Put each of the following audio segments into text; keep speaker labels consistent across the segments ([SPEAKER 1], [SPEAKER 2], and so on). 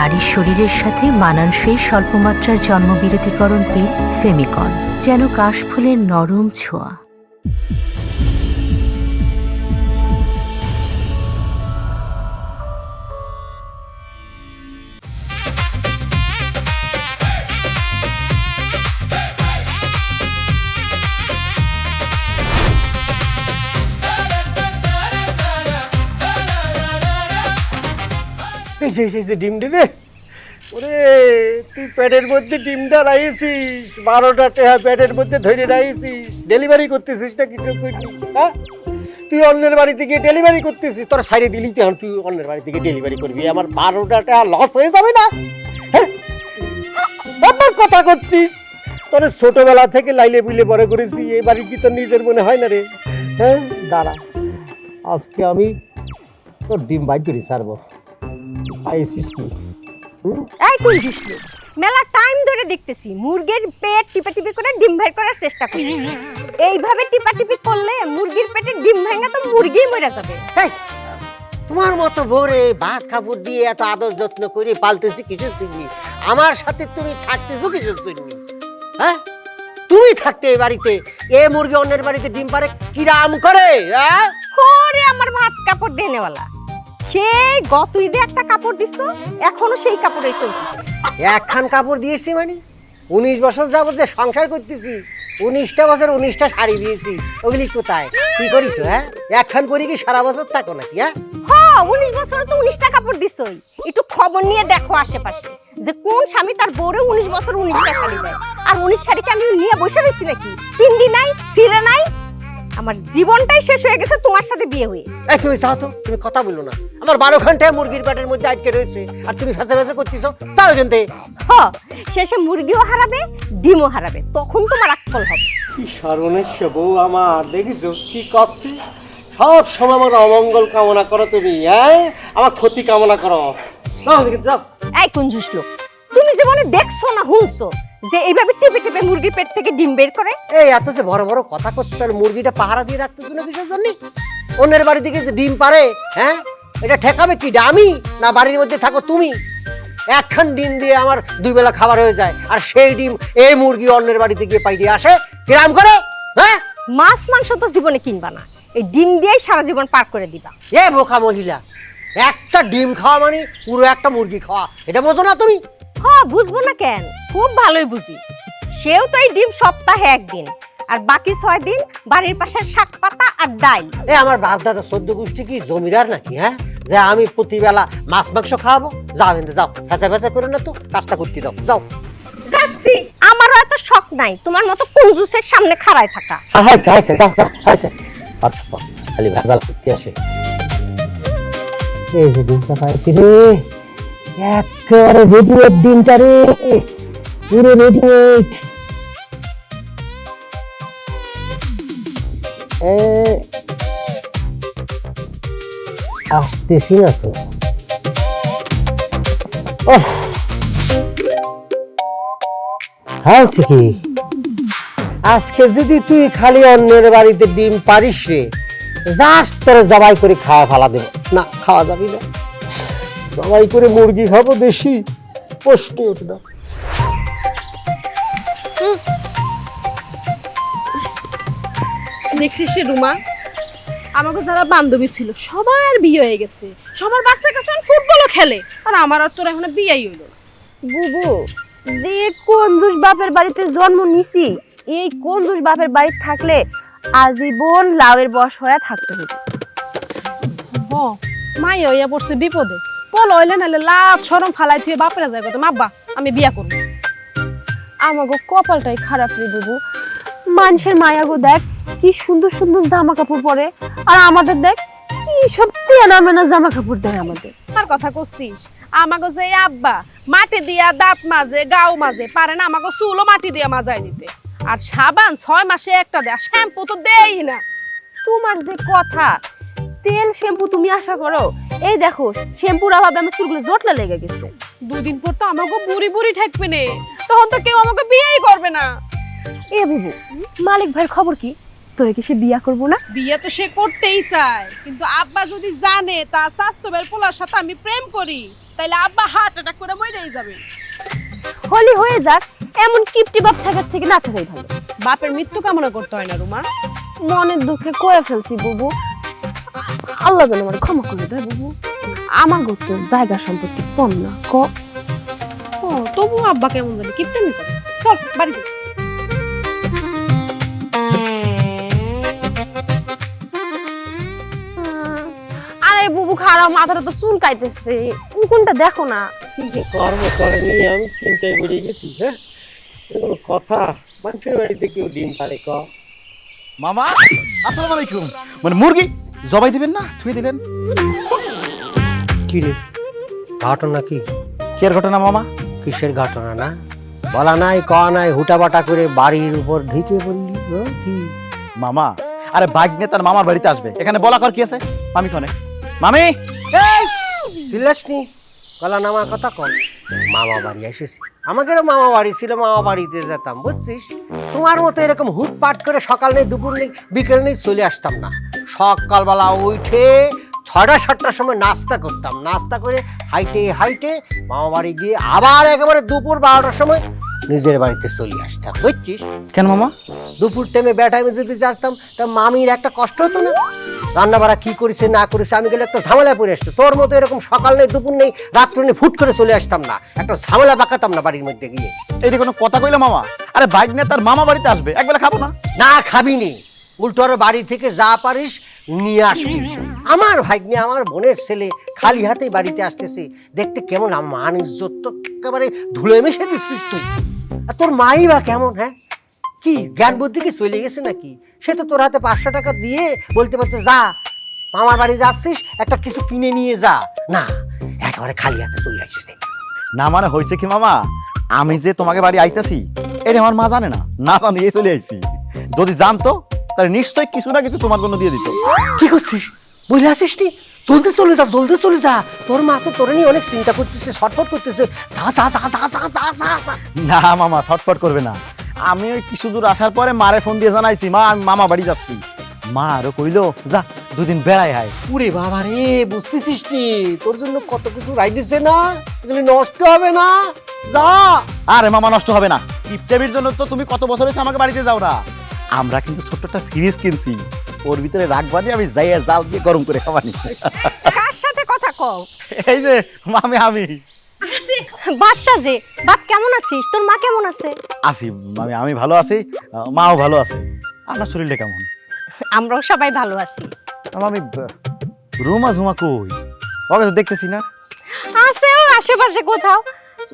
[SPEAKER 1] নারীর শরীরের সাথে মানানসই স্বল্পমাত্রার জন্মবিরতিকরণ পিল ফেমিকন, যেন কাশফুলের নরম ছোঁয়া।
[SPEAKER 2] ডিমটা রে, ওরে তুই পেটের মধ্যে ডিমটা রাইছিস, 12টা টেহা পেটের মধ্যে ধরে রাইছিস, ডেলিভারি করতেছিস না কিছু তুই? হ্যাঁ, তুই অন্যের বাড়িতে গিয়ে ডেলিভারি করতেছিস, তোর সাইডে দিলি তখন তুই অন্যের বাড়ি থেকে ডেলিভারি করবি, আমার 12টা টেহা লস হয়ে যাবে না? হ্যাঁ, আবার কথা করছিস? তোর ছোটবেলা থেকে লাইলে বুইলে বড় করেছি, এই বাড়ি কি তোর নিজের মনে হয় না রে? হ্যাঁ দাঁড়া, আজকে আমি তোর ডিম বাইর করে ছাড়বো। আইসিস কি?
[SPEAKER 3] এই কোন দিছিল মেলা টাইম ধরে দেখতেছি মুরগির পেট টিপা করে ডিম বের করার চেষ্টা করতেছি। এইভাবে টিপা করলে মুরগির পেটে ডিম ভাঙা তো মুরগি মরে যাবে।
[SPEAKER 2] এই তোমার মতো ভোরে ভাত কাপড় দিয়ে এত আদর যত্ন করে পালতেছি কিসের জন্য? আমার সাথে তুমি থাকতেছো কিসের জন্য? হ্যাঁ, তুমি থাকতে এই বাড়িতে এ মুরগি অন্যের বাড়িতে ডিম পারে কিরাম করে? হ্যাঁ,
[SPEAKER 3] ওরে আমার ভাত কাপড় দেনেওয়ালা, সেই গত ঈদে একটা কাপড় দিছো, এখনো সেই কাপড়েই চলতেছে।
[SPEAKER 2] একখান কাপড় দিয়েছি মানে 19 বছর যাবত যে সংসার করতেছি, 19টা বছর 19টা শাড়ি দিয়েছি, ওগুলি কোথায় কি করিস? হ্যাঁ, একখান পরে কি সারা বছর থাকো নাকি?
[SPEAKER 3] হ্যাঁ 19 বছরে তো 19টা কাপড় দিছই। একটু খবর নিয়ে দেখো আশেপাশে যে কোন স্বামী তার বউরে 19 বছর 19টা শাড়ি দেয়, আর 19 শাড়িকে আমি নিয়ে বসে রয়েছি নাকি? পিন্দি নাই, সিরে নাই, আমার জীবনটাই শেষ হয়ে গেছে তোমার সাথে বিয়ে হয়ে।
[SPEAKER 2] এই তুমি চাও তো, তুমি কথা বলো না, আমার 12 ঘন্টায় মুরগির পেটের মধ্যে আটকে রয়েছে আর তুমি ফেসে করতেছো, চাও জানতে?
[SPEAKER 3] হ্যাঁ, শেষে মুরগিও হারাবে, ডিমও হারাবে, তখন তোমার আক্কল হবে।
[SPEAKER 2] কি সর্বনেশ বউ আমার, দেখিছো কি করছে? সব সময় আমার অমঙ্গল কামনা করো তুমি, হ্যাঁ, আমার ক্ষতি কামনা করো। যাও দেখি যাও।
[SPEAKER 3] এই কঞ্জুস লোক, তুমি জীবনে দেখছো না শুনছো যে এইভাবে টিপে মুরগির পেট থেকে ডিম বের করে?
[SPEAKER 2] এই এত যে বড় বড় কথা করছো, তার মুরগিটা পাহারা দিয়ে রাখতেছো না কিসের জন্য? অন্যের বাড়ি থেকে যে ডিম পারে, হ্যাঁ, এটা ঠেকাবে কি আমি, না বাড়ির মধ্যে থাকো তুমি? একখান ডিম দিয়ে আমার 2 বেলা খাবার হয়ে যায়, আর সেই ডিম এই মুরগি অন্যের বাড়িতে গিয়ে পাই দিয়ে আসে কিরাম করে? হ্যাঁ,
[SPEAKER 3] মাছ মাংস তো জীবনে কিনবা না, এই ডিম দিয়েই সারা জীবন পার করে দিবা।
[SPEAKER 2] এ বোকা মহিলা, একটা ডিম খাওয়া মানে পুরো একটা মুরগি খাওয়া, এটা বোঝো না তুমি?
[SPEAKER 3] হ্যাঁ বুঝবো না কেন, খুব ভালোই বুঝি। সেও তো এই ডিম সপ্তাহে একদিন, আর বাকি 6 দিন বাড়ির পাশে শাক পাতা আর ডাল।
[SPEAKER 2] এ আমার বাপ দাদা 14 গোষ্ঠী কি জমিদার নাকি? হ্যাঁ, যে আমি প্রতিবেলা মাছ মাংস খাওয়াবো? যাও এনে যাও, ফেঁচা করে না তো, কাজটা করতে দাও, যাও।
[SPEAKER 3] যাচ্ছি, আমারও এত শখ নাই তোমার মতো কঞ্জুসের সামনে খাড়ায় থাকা।
[SPEAKER 2] হাইছে হাইছে, যাও যাও, হাইছে। আচ্ছা খালি ভেজাল করতে আসে। এই যে ডিমটা পাইছি রে, একেবারে রেডিমেড ডিমটা রে, পুরো রেডিমেড। আসতেছি না তো। হ্যাঁ কি, আজকে যদি তুই খালি অন্যের বাড়িতে ডিম পারিস রে, জাস্ট তোর জবাই করে খাওয়া ফেলা দেব না, খাওয়া যাবি না। জবাই করে মুরগি খাবো বেশি, কষ্ট হতো না।
[SPEAKER 4] দেখছিস রুমা, আমাকে যারা বান্ধবী ছিল সবার বিয়ে হয়ে গেছে, সবার বাচ্চা কাছে ফুটবলও খেলে, আর আমার আর তোর এখনো বিয়েই হইল না।
[SPEAKER 3] বুবু, যে কঞ্জুস বাপের বাড়িতে জন্ম নিছি, এই কঞ্জুস বাপের বাড়িতে থাকলে আজীবন লাউয়ের বশ হয়ে থাকতে হবে।
[SPEAKER 4] মাই হইয়া পড়ছে বিপদে, পল হইলে নাহলে লাভ শরম ফালাই থুয়ে বাপেরা যায় কত, মাব্বা আমি বিয়া করব।
[SPEAKER 3] আমাগো কপালটাই খারাপ রে বুবু, মানুষের মায়াগো দেখ কি সুন্দর সুন্দর জামা কাপড় পরে, আর আমাদের দেখ কি সব তেনা মেনা জামা কাপড় দেয় আমাদের।
[SPEAKER 4] আর কথা করছিস, আমাগো যে আব্বা মাটি দিয়া দাঁত মাজে, গাও মাজে, পারে না আমাগো চুলও মাটি দিয়া মাজাই দিতে, আর সাবান 6 মাসে একটা দেয়, শ্যাম্পু তো দেই না।
[SPEAKER 3] তোমার যে কথা, তেল শ্যাম্পু তুমি আশা করো? এই দেখো শ্যাম্পুর অভাবে আমার চুলগুলো জটলা লেগে গেছে।
[SPEAKER 4] 2 দিন পর তো আমাগো বুড়ি বুড়ি ঠেকবে নে, তখন তো কেউ আমাকে বিয়েই করবে না।
[SPEAKER 3] এ বুবু, মালিক ভাইয়ের খবর কি? তোরে কি সে বিয়া করবো না?
[SPEAKER 4] বিয়ে তো সে করতেই চায়, কিন্তু আব্বা যদি জানে তার স্বাস্থ্যের পোলার সাথে আমি প্রেম করি, তাইলে আব্বা হার্ট অ্যাটাক করে মরেই যাবে।
[SPEAKER 3] হলি হয়ে যাক, এমন কিপটি বাপ থাকার থেকে না থাকাই ভালো।
[SPEAKER 4] বাপের মৃত্যু কামনা করতে হয় না রুমা।
[SPEAKER 3] মনের দুঃখে কয়ে ফেলছি বুবু, আল্লাহ যেন আমার ক্ষমা করে দেয় বুবু। আমার তো জায়গা সম্পত্তি কম না
[SPEAKER 4] ও তবু আব্বা কেমন জানি কিপটেমি করে। চল বাড়িতে।
[SPEAKER 3] আরে বুবু খারাপ, মাথাটা তো চুল কাইতেছে, কোনটা দেখো না।
[SPEAKER 2] কি যে কর্ম করে নিয়ে আমি চিন্তায় পড়ে গেছি। হ্যাঁ, এগুলো কথা মানুষের বাড়িতে কেউ ডিম পারে ক?
[SPEAKER 5] মামা আসসালামু আলাইকুম। মানে মুরগি জবাই দিবেন না, থুয়ে দিলেন?
[SPEAKER 2] কি রে, ঘটনা কি?
[SPEAKER 5] কি আর ঘটনা মামা?
[SPEAKER 2] কিসের ঘটনা? না বলা নাই ক নাই, হুটাবাটা করে বাড়ির উপর ঢুকে পড়লি। কি
[SPEAKER 5] মামা, আরে ভাগ্নে তার মামার বাড়িতে আসবে, এখানে বলা কর কি আছে? মামি কোনে? মামি
[SPEAKER 2] চিল্লাসনি, গলা নামা কথা কম। মামা বাড়ি এসেছি, আমাদেরও মামা বাড়ি ছিল, মামা বাড়িতে যেতাম বুঝছিস। তোমার মতো এরকম হুটপাট করে সকাল নেই দুপুর নেই বিকেল নেই চলে আসতাম না। সকালবেলা উঠে 6টা-7টার সময় নাস্তা করতাম, নাস্তা করে হাইটে হাইটে মামা বাড়ি গিয়ে আবার একেবারে দুপুর 12টার সময় নিজের বাড়িতে চলে আসতাম বুঝছিস।
[SPEAKER 5] কেন মামা?
[SPEAKER 2] দুপুর টাইমে বেটাইমে যদি যাতাম তা মামির একটা কষ্ট হতো না? রান্না বাড়া কি করেছে না করেছে আমি গেলে একটা ঝামেলায় পড়ে আসতো। তোর মতো এরকম সকাল নেই দুপুর নেই রাত্র নেই ফুট করে চলে আসতাম না, একটা ঝামেলা পাকাতাম না বাড়ির মধ্যে গিয়ে।
[SPEAKER 5] এইটা কোনো কথা কইলা মামা? আরে ভাগ্নে তার মামা বাড়িতে আসবে, একবেলা খাবো না?
[SPEAKER 2] না খাবি নি, উল্টো আরো বাড়ি থেকে যা পারিস নিয়ে আসবি। আমার ভাগ্নে আমার বোনের ছেলে খালি হাতেই বাড়িতে আসতেছে, দেখতে কেমন মান ইজ্জত তো একেবারে ধুলে মিশে দিচ্ছিস তুই। আর তোর মাই বা কেমন? হ্যাঁ, কি জ্ঞান বুদ্ধি কি চলে গেছে নাকি? সে তো তোর হাতে 500 টাকা দিয়ে বলতে পারতো যা মামার বাড়ি যাচ্ছিস একটা কিছু কিনে নিয়ে যা, না একেবারে খালি হাতে চলে আসছিস।
[SPEAKER 5] না মানে হয়েছে কি মামা, আমি যে তোমাকে বাড়ি আইতাছি এটা আমার মা জানে না, না জানিয়ে চলে আইছি। যদি জানতো তাহলে নিশ্চয়ই কিছু না কিছু তোমার জন্য দিয়ে দিত।
[SPEAKER 2] কি করছিস বলে আসিস নি? জলদি চলে যা, জলদি চলে যা, তোর মা তো তোর নিয়ে অনেক চিন্তা করতেছে, ছটফট করতেছে। যা যা যা যা যা যা যা।
[SPEAKER 5] না মামা ছটফট করবে না, আমি ওই কিছু দূর আসার পরে মারে ফোন দিয়ে জানাইছি মা আমি মামা বাড়ি যাচ্ছি। মা আরো কইলো যা 2 দিন বেড়াই হায়।
[SPEAKER 2] উরে বাবা রে, বুঝতেছিস নি তোর জন্য কত কিছু রাই দিছে না, এগুলি নষ্ট হবে না, যা।
[SPEAKER 5] আরে মামা নষ্ট হবে না, ইফতারির জন্য তো তুমি কত বছর হয়েছে আমাকে বাড়িতে যাও না। আমরা কিন্তু ছোট্ট একটা ফ্রিজ কিনছি, ওর ভিতরে রাখবা দিয়ে আমি যাইয়া জাল দিয়ে গরম করে খাবানি।
[SPEAKER 3] কার সাথে কথা কও?
[SPEAKER 5] এই যে মামি আমি
[SPEAKER 3] বাদশা যে, বাপ কেমন আছিস? তোর মা কেমন আছে?
[SPEAKER 5] আছি মামি, আমি ভালো আছি, মাও ভালো আছে। আপনার শরীরটা কেমন?
[SPEAKER 3] আমরাও সবাই ভালো আছি।
[SPEAKER 5] মামি রুমা ঝুমা কই? ওকে তো দেখতেছি না।
[SPEAKER 3] আছে ওর আশেপাশে কোথাও।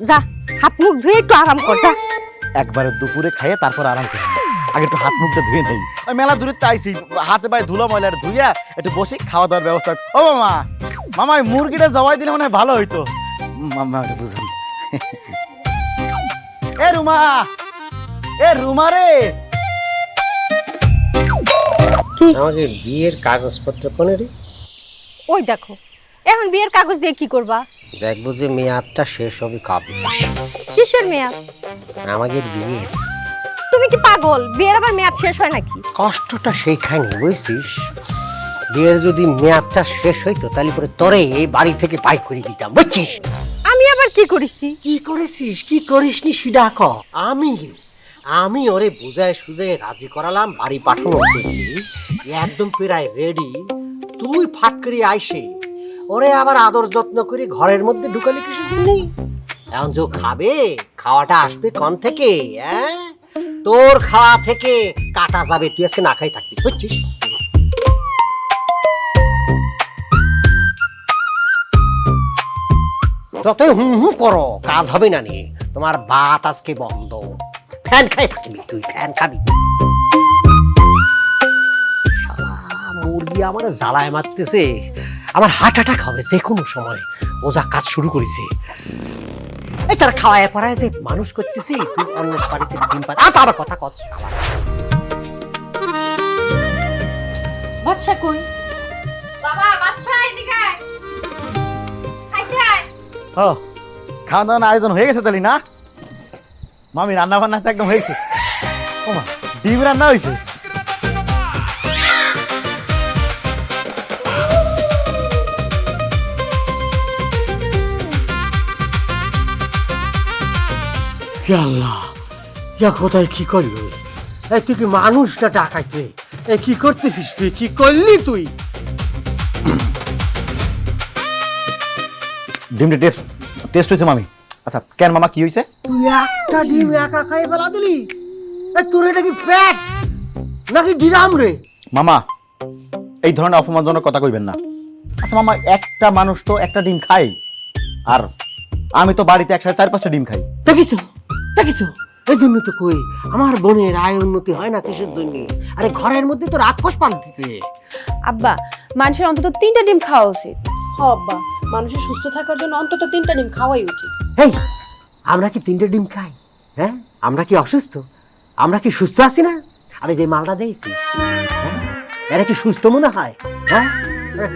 [SPEAKER 3] যা হাত মুখ ধুয়ে একটু আরাম কর যা।
[SPEAKER 5] একবারে দুপুরে খাইয়ে তারপর আরাম করি, আগে একটু হাত মুখটা ধুয়ে নেই। ওই মেলা দূরে চাইছি, হাতে পায়ে ধুলো ময়লা ধুইয়া একটু বসে খাওয়া দাওয়ার ব্যবস্থা। ও মামা, মামা ওই মুরগিটা জবাই দিলে মনে হয় ভালো হইতো। মামা ওটা বুঝুন। এ রুমা, এ রুমা রে,
[SPEAKER 2] আমাকে বিয়ের কাগজপত্র কোনে রে?
[SPEAKER 3] ওই দেখো, এখন বিয়ের কাগজ দিয়ে কি করবা?
[SPEAKER 2] দেখবো যে মেয়াদটা শেষ হবে কবে।
[SPEAKER 3] কিসের মেয়াদ?
[SPEAKER 2] আমাদের বিয়ে।
[SPEAKER 3] তুমি কি পাগল? বিয়ের আবার মেয়াদ শেষ হয় নাকি?
[SPEAKER 2] কষ্টটা সেইখানে বুঝছিস। বিয়ের যদি মেয়াদটা শেষ হইতো তাহলে পরে তোরে এই বাড়ি থেকে বাইক করে দিতাম বুঝছিস।
[SPEAKER 3] আমি আবার কি করেছি?
[SPEAKER 2] কি করেছিস কি করিসনি সেটা ক। আমি ওরে বুঝায় সুঝায় রাজি করালাম, বাড়ি পাঠানোর জন্য একদম প্রায় রেডি। তুই ফাট করে আইসে ওরে আবার আদর যত্ন করে ঘরের মধ্যে ঢুকালি কিসের জন্য? এখন যে খাবে, খাওয়াটা আসবে কোন থেকে? হ্যাঁ, তোর খাওয়া থেকে কাটা যাবে, তুই আজকে না খাই থাকবি বুঝছিস। যতই হুম হুম করো কাজ হবে না নি, তোমার ভাত আজকে বন্ধ। ফ্যান খাই থাকবি তুই, ফ্যান খাবি। শালা মুরগি আমার জ্বালায় মারতেছে, আমার হার্ট অ্যাটাক হবে যে কোনো সময়। ও যা কাজ শুরু করেছে, এই তার খাওয়ায় পড়ায় যে মানুষ করতেছি, তুই অন্য বাড়িতে ডিম পাত তার কথা কস। শালা
[SPEAKER 3] বাচ্চা কই? বাবা বাচ্চা এদিকে আয়, খাইতে আয়।
[SPEAKER 5] ও খাওয়া দাওয়ার আয়োজন হয়ে গেছে তাহলে না? মামি রান্না বান্না তো একদম হয়ে গেছে। ও মা, ডিম রান্না হয়েছে?
[SPEAKER 2] আল্লাহ, ইয়া কোথায় কি করলি? এই তুই কি মানুষটা ডাকাইতে? এই কি করতেছিস তুই? কি করলি তুই?
[SPEAKER 5] ডিমটা টেস্ট হয়েছে মামি। আচ্ছা কেন মামা কি হয়েছে?
[SPEAKER 2] তুই একটা ডিম একা খাই ফেলা দিলি? তোর এটা কি পেট নাকি ডিরাম রে?
[SPEAKER 5] মামা এই ধরনের অপমানজনক কথা কইবেন না। আচ্ছা মামা, একটা মানুষ তো একটা ডিম খায়, আর আমি তো বাড়িতে একসাথে 4-5টা ডিম খাই।
[SPEAKER 2] দেখিছো দেখিছো, এই জন্য তো কই আমার বোনের আয় উন্নতি হয় না কিসের জন্য? আরে ঘরের মধ্যে তো রাক্ষস পালতেছে।
[SPEAKER 6] আব্বা, মানুষের অন্তত 3টা ডিম খাওয়া উচিত।
[SPEAKER 4] আব্বা, মানুষের সুস্থ থাকার জন্য অন্তত 3টা ডিম খাওয়াই উচিত।
[SPEAKER 2] এই আমরা কি 3টে ডিম খাই? হ্যাঁ, আমরা কি অসুস্থ? আমরা কি সুস্থ আছি না? আরে যে মালটা দিয়েছিস, হ্যাঁ, এরা কি সুস্থ মনে হয়? হ্যাঁ,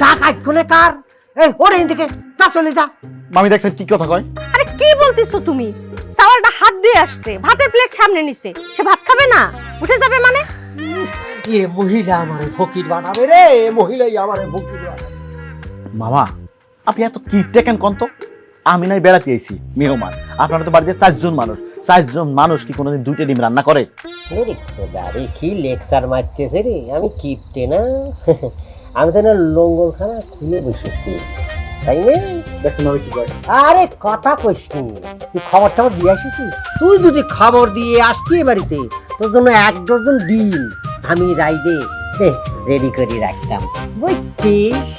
[SPEAKER 2] টাকা কোনে কার? এই ওরে এদিকে যা, চলে যা।
[SPEAKER 5] মামি দেখছেন কি কথা কয়?
[SPEAKER 3] আরে কি বলতিছো তুমি? সাওয়ালটা হাত দিয়ে আসছে, ভাতের প্লেট সামনে নিছে, সে ভাত খাবে না? উঠে যাবে মানে?
[SPEAKER 2] এ মহিলা আমারে ফকির বানাবে রে, এ মহিলাই আমারে ফকির বানাবে।
[SPEAKER 5] মামা আপনি এত কি টেকেন কন্ত? আমি নাই বেড়াতে আইছি মেহমান, আপনারা তো বাড়িতে 4জন মানুষ। 4জন মানুষ কি কোনোদিন 2টা ডিম রান্না করে?
[SPEAKER 7] ওরে খোদা রে, কি লেকচার মারতেছে রে! আমি কিপটে না, আমি তো না লঙ্গলখানা খুলে বসেছি, তাই না?
[SPEAKER 2] দেখুন আমি কি করি।
[SPEAKER 7] আরে কথা কইস নি, তুই খবর টবর দিয়ে আসিস? তুই যদি খবর দিয়ে আসতি এ বাড়িতে, তোর জন্য 1 ডজন ডিম আমি রাইদে রেডি করে রাখতাম, বুঝছিস?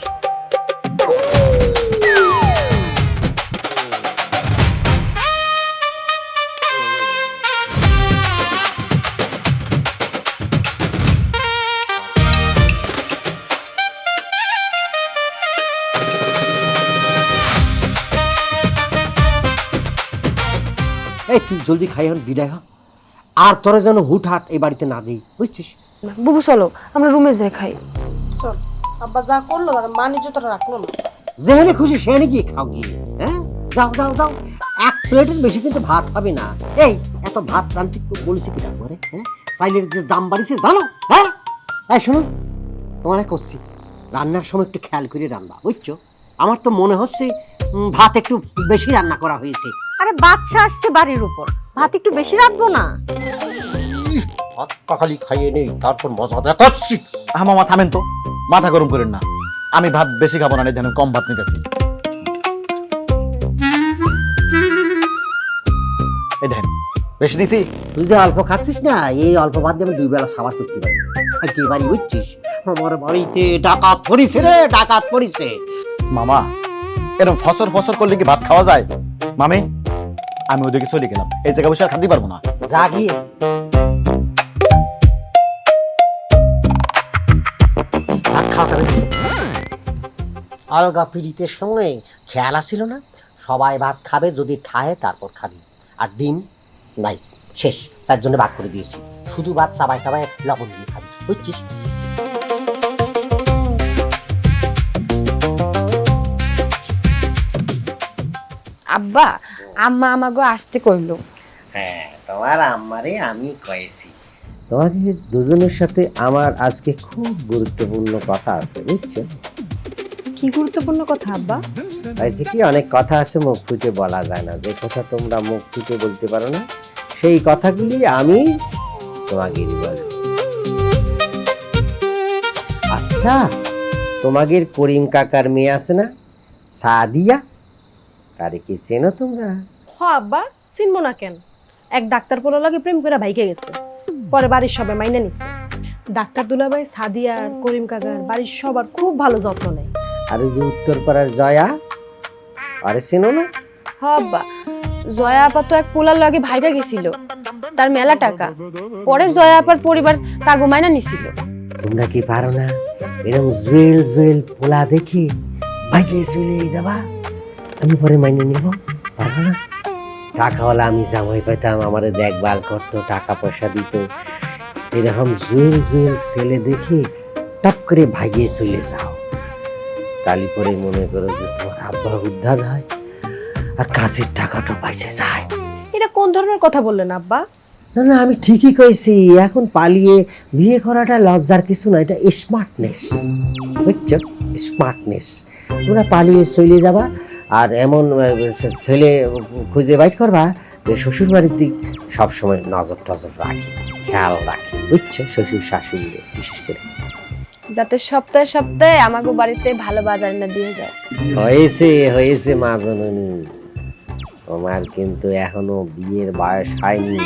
[SPEAKER 2] এই তুই জলদি খাই হন, বিদায় হ। আর তোরা যেন হুটহাট এই বাড়িতে না দেই, বুঝছিস?
[SPEAKER 6] বুবু চলো আমরা রুমে যাই খাই।
[SPEAKER 4] চল, আব্বা যা করলো তাকে মানিজ্য তোরা রাখলো না।
[SPEAKER 2] যেখানে খুশি সেখানে গিয়ে খাও গিয়ে। হ্যাঁ, যাও যাও যাও, 1 প্লেটের বেশি কিন্তু ভাত হবে না। এই এত ভাত রান্তি বলেছি কি করে? হ্যাঁ, চাইলের যে দাম বাড়িছে জানো? হ্যাঁ, এই শোনো, তোমার করছি রান্নার সময় একটু খেয়াল করে রান্না, বুঝছো? আমার তো মনে হচ্ছে ভাত একটু বেশি রান্না করা হয়েছে।
[SPEAKER 3] আরে বাচ্চা আসছে বাড়ির উপর, ভাত একটু বেশি রাখবো না?
[SPEAKER 2] ভাত কাকালি খাইয়ে নেই, তারপর মজা দেখাচ্ছি।
[SPEAKER 5] হ্যাঁ মামা থামেন তো, মাথা গরম করেন না। আমি ভাত বেশি খাবো না, যেন কম ভাত নিতেছি। এই দেখেন বেশি নিছি।
[SPEAKER 2] তুই যে অল্প খাচ্ছিস না, এই অল্প ভাত দিয়ে আমি 2 বেলা সাবার করতে পারি। খাইতে পারি, বুঝছিস? আমার বাড়িতে ডাকাত পড়িছে রে, ডাকাত পড়িছে।
[SPEAKER 5] মামা এরকম ফসর ফসর করলে কি ভাত খাওয়া যায়? মামি আমি ওদিকে চলে গেলাম, এই জায়গা বসে আর খাতে পারবো না।
[SPEAKER 2] যা গিয়ে ভাত খাওয়া যাবে। আলগা পিড়িতের সঙ্গে খেয়াল আসছিল না, সবাই ভাত খাবে, যদি খায় তারপর খাবি। আর ডিম নাই, শেষ। 4 জনে ভাগ করে দিয়েছি, শুধু ভাত চাবাই চাবাই লবণ দিয়ে খাবি, বুঝছিস?
[SPEAKER 6] আব্বা, আম্মা আমাগো আসতে কইলো।
[SPEAKER 7] হ্যাঁ, তোমার আম্মারে আমি কয়েছি। তোমাদের দুজনের সাথে আমার আজকে খুব গুরুত্বপূর্ণ কথা আছে, বুঝছো?
[SPEAKER 6] কি গুরুত্বপূর্ণ কথা আব্বা?
[SPEAKER 7] হয়েছে কি, অনেক কথা আছে মুখ ফুটে বলা যায় না। যে কথা তোমরা মুখ ফুটে বলতে পারো না, সেই কথাগুলি আমি তোমাকে বলবো। আচ্ছা, তোমাদের করিম কাকার মেয়ে আছে না, সাদিয়া? তারে কি চেনো তোমরা?
[SPEAKER 4] হ আব্বা, চিনবো না কেন? এক ডাক্তার পোলা লাগে প্রেম করে ভাইকে গেছে, পরে বাড়ির সবাই মাইনে নিছে। ডাক্তার দুলাভাই সাদিয়া আর করিম কাকার বাড়ির সবার খুব ভালো যত্ন নেয়।
[SPEAKER 7] আর ওই যে উত্তরপাড়ার জয়া, আরে চেনো না?
[SPEAKER 6] হ আব্বা, জয়া আপা তো এক পোলার লগে ভাইগা গেছিল, তার মেলা টাকা। পরে জয়া আপার পরিবার কাগো মাইনা নিছিল।
[SPEAKER 7] তোমরা কি পারো না এরকম জুয়েল জুয়েল পোলা দেখি ভাইকে চলে যাবা? আমি পরে মাইনে নিব, পারবো না? টাকাওয়ালা আমি জামাই পেতাম, আমারে দেখভাল করতো, টাকা পয়সা দিত। এরকম জুয়েল জুয়েল ছেলে দেখে টপ করে ভাইয়ে চলে যাও, তালি পরে মনে করো যে তোমার আব্বা উদ্ধার হয় আর কাজের টাকাটা পাইছে যায়।
[SPEAKER 4] এটা কোন ধরনের কথা বললেন আব্বা?
[SPEAKER 7] না না, আমি ঠিকই কইছি। এখন পালিয়ে বিয়ে করাটা লজ্জার কিছু না, এটা স্মার্টনেস, বুঝছো? স্মার্টনেস। তোমরা পালিয়ে চলে যাবা আর এমন ছেলে খুঁজে বাইট করবা যে শ্বশুর বাড়ির দিক সবসময় নজর টজর রাখি, খেয়াল রাখি, বুঝছো? শ্বশুর শাশুড়ি বিশেষ করে।
[SPEAKER 6] যাতে সপ্তাহে সপ্তাহে আমাকে বাড়িতে ভালো বাজার না দিয়ে যায়।
[SPEAKER 7] হয়েছে হয়েছে মা জননী, তোমার কিন্তু এখনো বিয়ের বয়স হয়নি,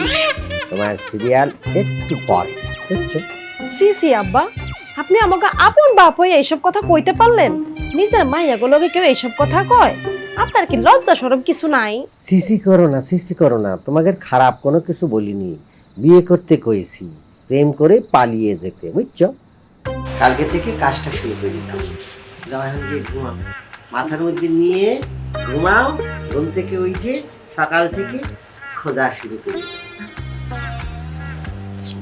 [SPEAKER 7] তোমার সিরিয়াল একটু পরে, বুঝছো?
[SPEAKER 4] সি সি আব্বা, আপনি আমাকে আপন বাপ হয়ে এইসব কথা কইতে পারলেন? নিজের মাইয়াগুলোকে কেউ এইসব কথা কয়? আপনার কি লজ্জা শরম কিছু নাই?
[SPEAKER 7] সিসি করো না, সিসি করো না, তোমাকে খারাপ কোনো কিছু বলিনি, বিয়ে করতে কইছি, প্রেম করে পালিয়ে যেতে, বুঝছো? কালকে থেকে কাজটা শুরু করে দিতাম। যাও এখন গিয়ে ঘুমাও, মাথার মধ্যে নিয়ে ঘুমাও, ঘুম থেকে উঠে সকাল থেকে খোঁজা শুরু করে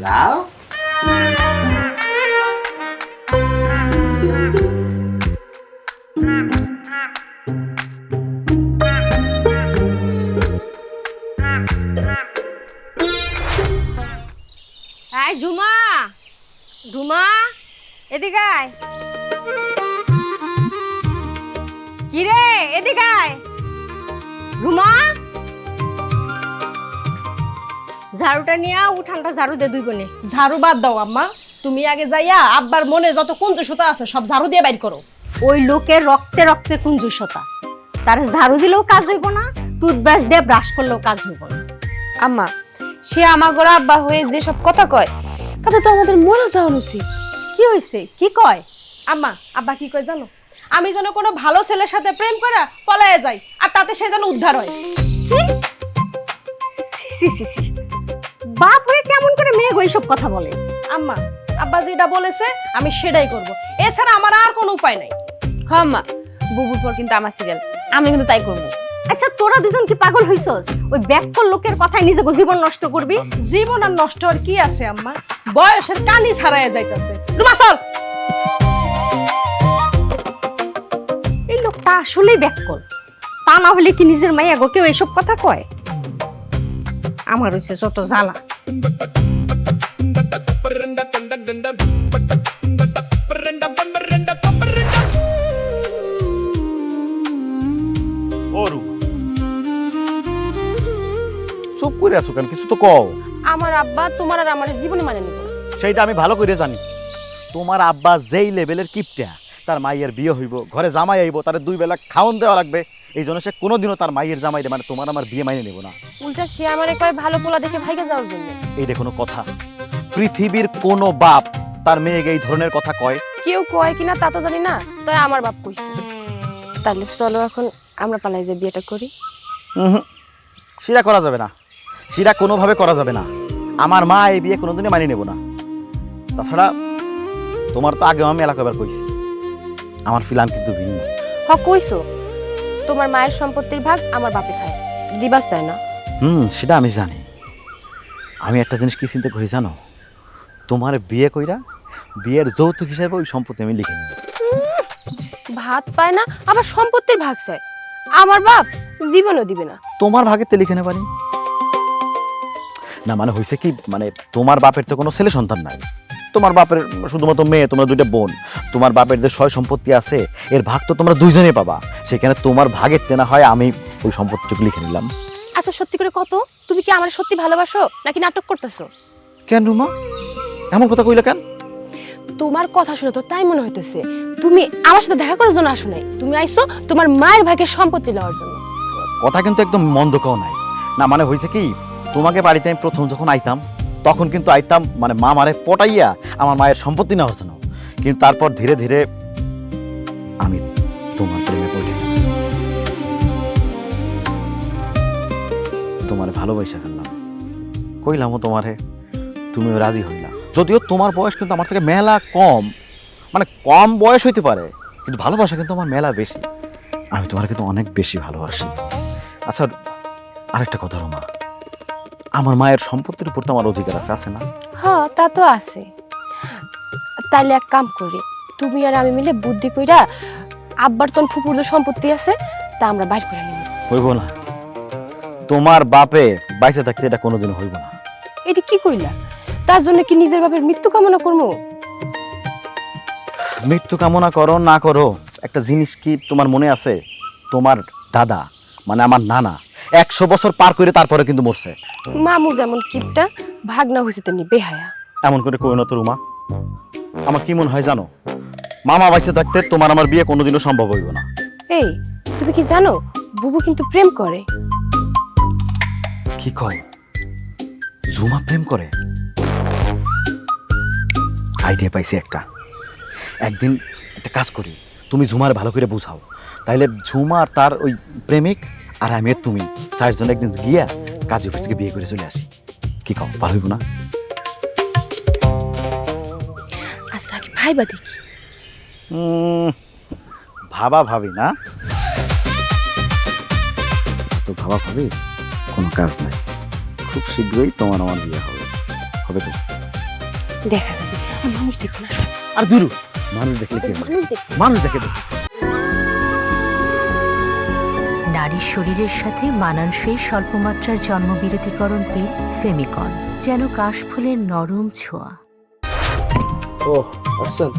[SPEAKER 7] যাও।
[SPEAKER 3] এই ঝুমা, ঝুমা এদিকে আয়। কি রে, এদিকে আয়। ঝুমা, ঝাড়ুটা নিয়ে উঠানটা ঝাড়ু দে দুই বোনে।
[SPEAKER 4] ঝাড়ু বাদ দাও আম্মা, তুমি আগে যাইয়া আব্বার মনে যত কুঞ্জসতা আছে সব ঝাড়ু দিয়ে বাইর করো।
[SPEAKER 3] ওই লোকের রক্তে রক্তে কুঞ্জুসতা, তার ঝাড়ু দিলেও কাজ হইব না, টুথব্রাশ দিয়ে ব্রাশ করলেও কাজ হইব না।
[SPEAKER 6] আম্মা, সে আমার ঘরে আব্বা হয়ে যে সব কথা কয়, তাতে তো আমাদের মনে যাওয়া উচিত।
[SPEAKER 3] কি হইছে, কি কয়?
[SPEAKER 4] আম্মা, আব্বা কি কয় জানো? আমি যেন কোনো ভালো ছেলের সাথে প্রেম করে পলায়ে যাই, আর তাতে সে যেন উদ্ধার হয়।
[SPEAKER 3] সি সি সি সি, বাপ হয়ে কেমন করে মেয়ে এইসব কথা বলে?
[SPEAKER 4] আম্মা, আব্বা যেটা বলেছে আমি সেটাই করব, এছাড়া আমার আর কোনো উপায় নাই।
[SPEAKER 6] হ্যাঁ আম্মা, বুবুর পর কিন্তু আমার সিরিয়াল, আমি কিন্তু তাই করবো।
[SPEAKER 3] আচ্ছা তোরা দুজন কি পাগল হইছস? ওই ব্যাককল লোকের কথায় নিজেকে জীবন নষ্ট করবি?
[SPEAKER 4] জীবন আর নষ্ট আর কি আছে আম্মা, বয়সের কানি ছাড়াইয়া যাইতাছে। রুমা চল।
[SPEAKER 3] এই লোকটা আসলেই ব্যাককল, তা না হলে কি নিজের মাইয়া গো কেউ এইসব কথা কয়? আমার হইছে যত জ্বালা।
[SPEAKER 5] চুপ করে আছো কেন? কিছু তো কও।
[SPEAKER 6] আমার আব্বা তোমার আর আমার জীবনে মানে নিব না।
[SPEAKER 5] সেইটা আমি ভালো করে জানি। তোমার আব্বা যেই লেভেলের কিপটা, তার মাইয়ের বিয়ে হইব, ঘরে জামাই আইব, তার 2 বেলা খাওয়ান দেওয়া লাগবে, এই জন্য সে কোনোদিনও তার মাইয়ের জামাই মানে তোমার আমার বিয়ে মাইনে নেব না।
[SPEAKER 6] উল্টা সে আমারে কয় ভালো পোলা দেখে ভাইকে যাওয়ার জন্য।
[SPEAKER 5] এইটা কোনো কথা? পৃথিবীর কোনো বাপ তার মেয়েকে এই ধরনের কথা কয়?
[SPEAKER 6] কেউ কয় কিনা তা তো জানি না, তাই আমার বাপ কইছে। তাহলে চলো এখন আমরা পালাই যে বিয়েটা করি।
[SPEAKER 5] সেটা করা যাবে না, সেটা কোনোভাবে করা যাবে না। আমার মা এই বিয়ে কোনোদিনই মানিয়ে নেব না। তাছাড়া তোমার তো আগেও আমি এলাকাবার কইছি, আমার ফিলান কিন্তু ভিন্ন।
[SPEAKER 6] কইছো তোমার মায়ের সম্পত্তির ভাগ আমার বাপে খায়, দিবা চায় না।
[SPEAKER 5] সেটা আমি জানি। আমি একটা জিনিস কি চিন্তা করি জানো? তোমার বিয়ে কইরা বিয়ের যৌতুক হিসাবে ওই সম্পত্তি আমি লিখে নিব।
[SPEAKER 6] ভাত পায় না আবার সম্পত্তির ভাগ চায়, আমার বাপ জীবনও দিবে না।
[SPEAKER 5] তোমার ভাগের তে লিখে নেবানি না? মানে হয়েছে কি, মানে তোমার বাপের তো কোনো ছেলে সন্তান নাই, তোমার বাপের শুধুমাত্র মেয়ে, তোমরা 2টা বোন। তোমার বাপের যে সয় সম্পত্তি আছে এর ভাগ তো তোমরা 2জনেই পাবা, সেখানে তোমার ভাগের তেনা হয় আমি ওই সম্পত্তিটুকু লিখে নিলাম।
[SPEAKER 6] আচ্ছা সত্যি করে কত, তুমি কি আমার সত্যি ভালোবাসো নাকি নাটক করতেছো?
[SPEAKER 5] কেন রুমা এমন কথা কইলে কেন?
[SPEAKER 6] তোমার কথা শুনে তো তাই মনে হইতেছে তুমি আমার সাথে দেখা করার জন্য আসো নাই, তুমি আইছো তোমার মায়ের ভাগের সম্পত্তি লওয়ার জন্য।
[SPEAKER 5] কথা কিন্তু একদম মন্দ কেউ নাই না। মানে হয়েছে কি, তোমাকে বাড়িতে আমি প্রথম যখন আইতাম তখন কিন্তু আইতাম মানে মা মারে পটাইয়া আমার মায়ের সম্পত্তি নেওয়ার জন্য, কিন্তু তারপর ধীরে ধীরে আমি তোমার প্রেমে পড়ি, তোমার ভালোবাসা ফেললাম, কইলামও তোমারে, তুমিও রাজি হইলা। যদিও তোমার বয়স কিন্তু আমার থেকে মেলা কম, মানে কম বয়স হইতে পারে, কিন্তু ভালোবাসা কিন্তু আমার মেলা বেশি। আমি তোমার কিন্তু অনেক বেশি ভালোবাসি। আচ্ছা আরেকটা কথা রুমা, আমার মায়ের সম্পত্তির উপর তো আমার অধিকার আছে, আছে না?
[SPEAKER 6] হ্যাঁ তা তো আছে। তাইলে এক কাম করি, তুমি আর আমি মিলে বুদ্ধি কইরা আব্বার তন ফুপুর যে সম্পত্তি আছে তা আমরা বাইর করে নিব।
[SPEAKER 5] হইব না, তোমার বাপে বাইসে থাকতে এটা কোনোদিন হইব না।
[SPEAKER 6] এটা কি কইলা? তার জন্য কি নিজের বাপের মৃত্যু কামনা করবো?
[SPEAKER 5] মৃত্যু কামনা করো না করো, একটা জিনিস কি তোমার মনে আছে? তোমার দাদা মানে আমার নানা 100 বছর পার করে তারপরে কিন্তু মরছে।
[SPEAKER 6] মামু যেমন কিপটা, ভাগনা হয়েছে তেমনি বেহায়া।
[SPEAKER 5] এমন করে কই না তো রুমা, আমার কি মনে হয় জানো, মামা বাইচে থাকতে তোমার আমার বিয়ে কোনোদিনও সম্ভব হইব না।
[SPEAKER 6] এই তুমি কি জানো বুবু কিন্তু প্রেম করে?
[SPEAKER 5] কি কয়? ঝুমা প্রেম করে? আইডিয়া পাইছি একটা। একদিন একটা কাজ করি, তুমি ঝুমার ভালো করে বুঝাও, তাইলে ঝুমা আর তার ওই প্রেমিক আর আমি তুমি চারজন একদিন গিয়া কাজী অফিস থেকে বিয়ে করে চলে আসি। কি কও, ভালো হইব না?
[SPEAKER 6] আচ্ছা কি ভাইবা দেখি।
[SPEAKER 5] ভাবা ভাবি না তো, ভাবা ভাবি কোনো কাজ নাই। খুব শীঘ্রই তোমার আমার বিয়ে হবে, হবে তো?
[SPEAKER 6] দেখা যাবে। আর মানুষ দেখো না,
[SPEAKER 5] আর দূর মানুষ দেখলে কি হবে?
[SPEAKER 6] মানুষ দেখো।
[SPEAKER 5] মানুষ দেখে তো।
[SPEAKER 1] নারীর শরীরের সাথে মানানসই স্বল্পমাত্রার জন্মবিরতিকরণ পিল ফেমিকল, যেন কাশফুলের নরম ছোঁয়া।
[SPEAKER 2] ওহ আসছেন।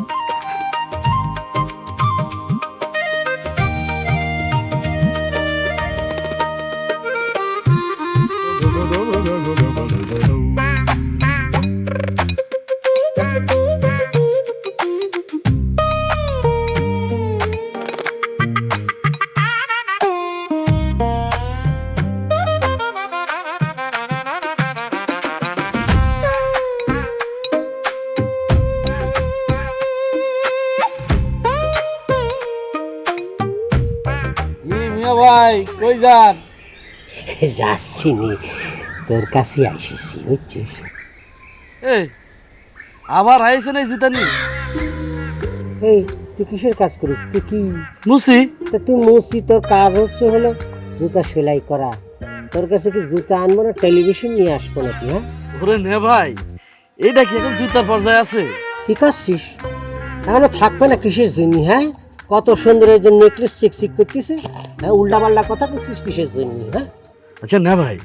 [SPEAKER 8] মিয়া ভাই কই যান?
[SPEAKER 7] যাচ্ছি নি, তোর কাছে আসিছি বুঝছিস।
[SPEAKER 8] এই আবার আইছেন এই জুতা নিয়ে?
[SPEAKER 7] এই তুই কিসের কাজ করিস? তুই কি
[SPEAKER 8] মুসি?
[SPEAKER 7] তা তুই মুসি, তোর কাজ হচ্ছে হলো জুতা সেলাই করা। তোর কাছে কি জুতা আনবো না টেলিভিশন নিয়ে আসবো নাকি? হ্যাঁ
[SPEAKER 8] ওরে নে ভাই, এইটা কি এখন জুতার পর্যায়ে আছে?
[SPEAKER 7] কি করছিস? এখনো থাকবে না কিসের জন্য? হ্যাঁ কত সুন্দর এই যে নেকলেস চিকচিক করতেছে, হ্যাঁ উল্টা পাল্টা কথা করছিস কিসের জন্য? হ্যাঁ
[SPEAKER 8] আচ্ছা না ভাই,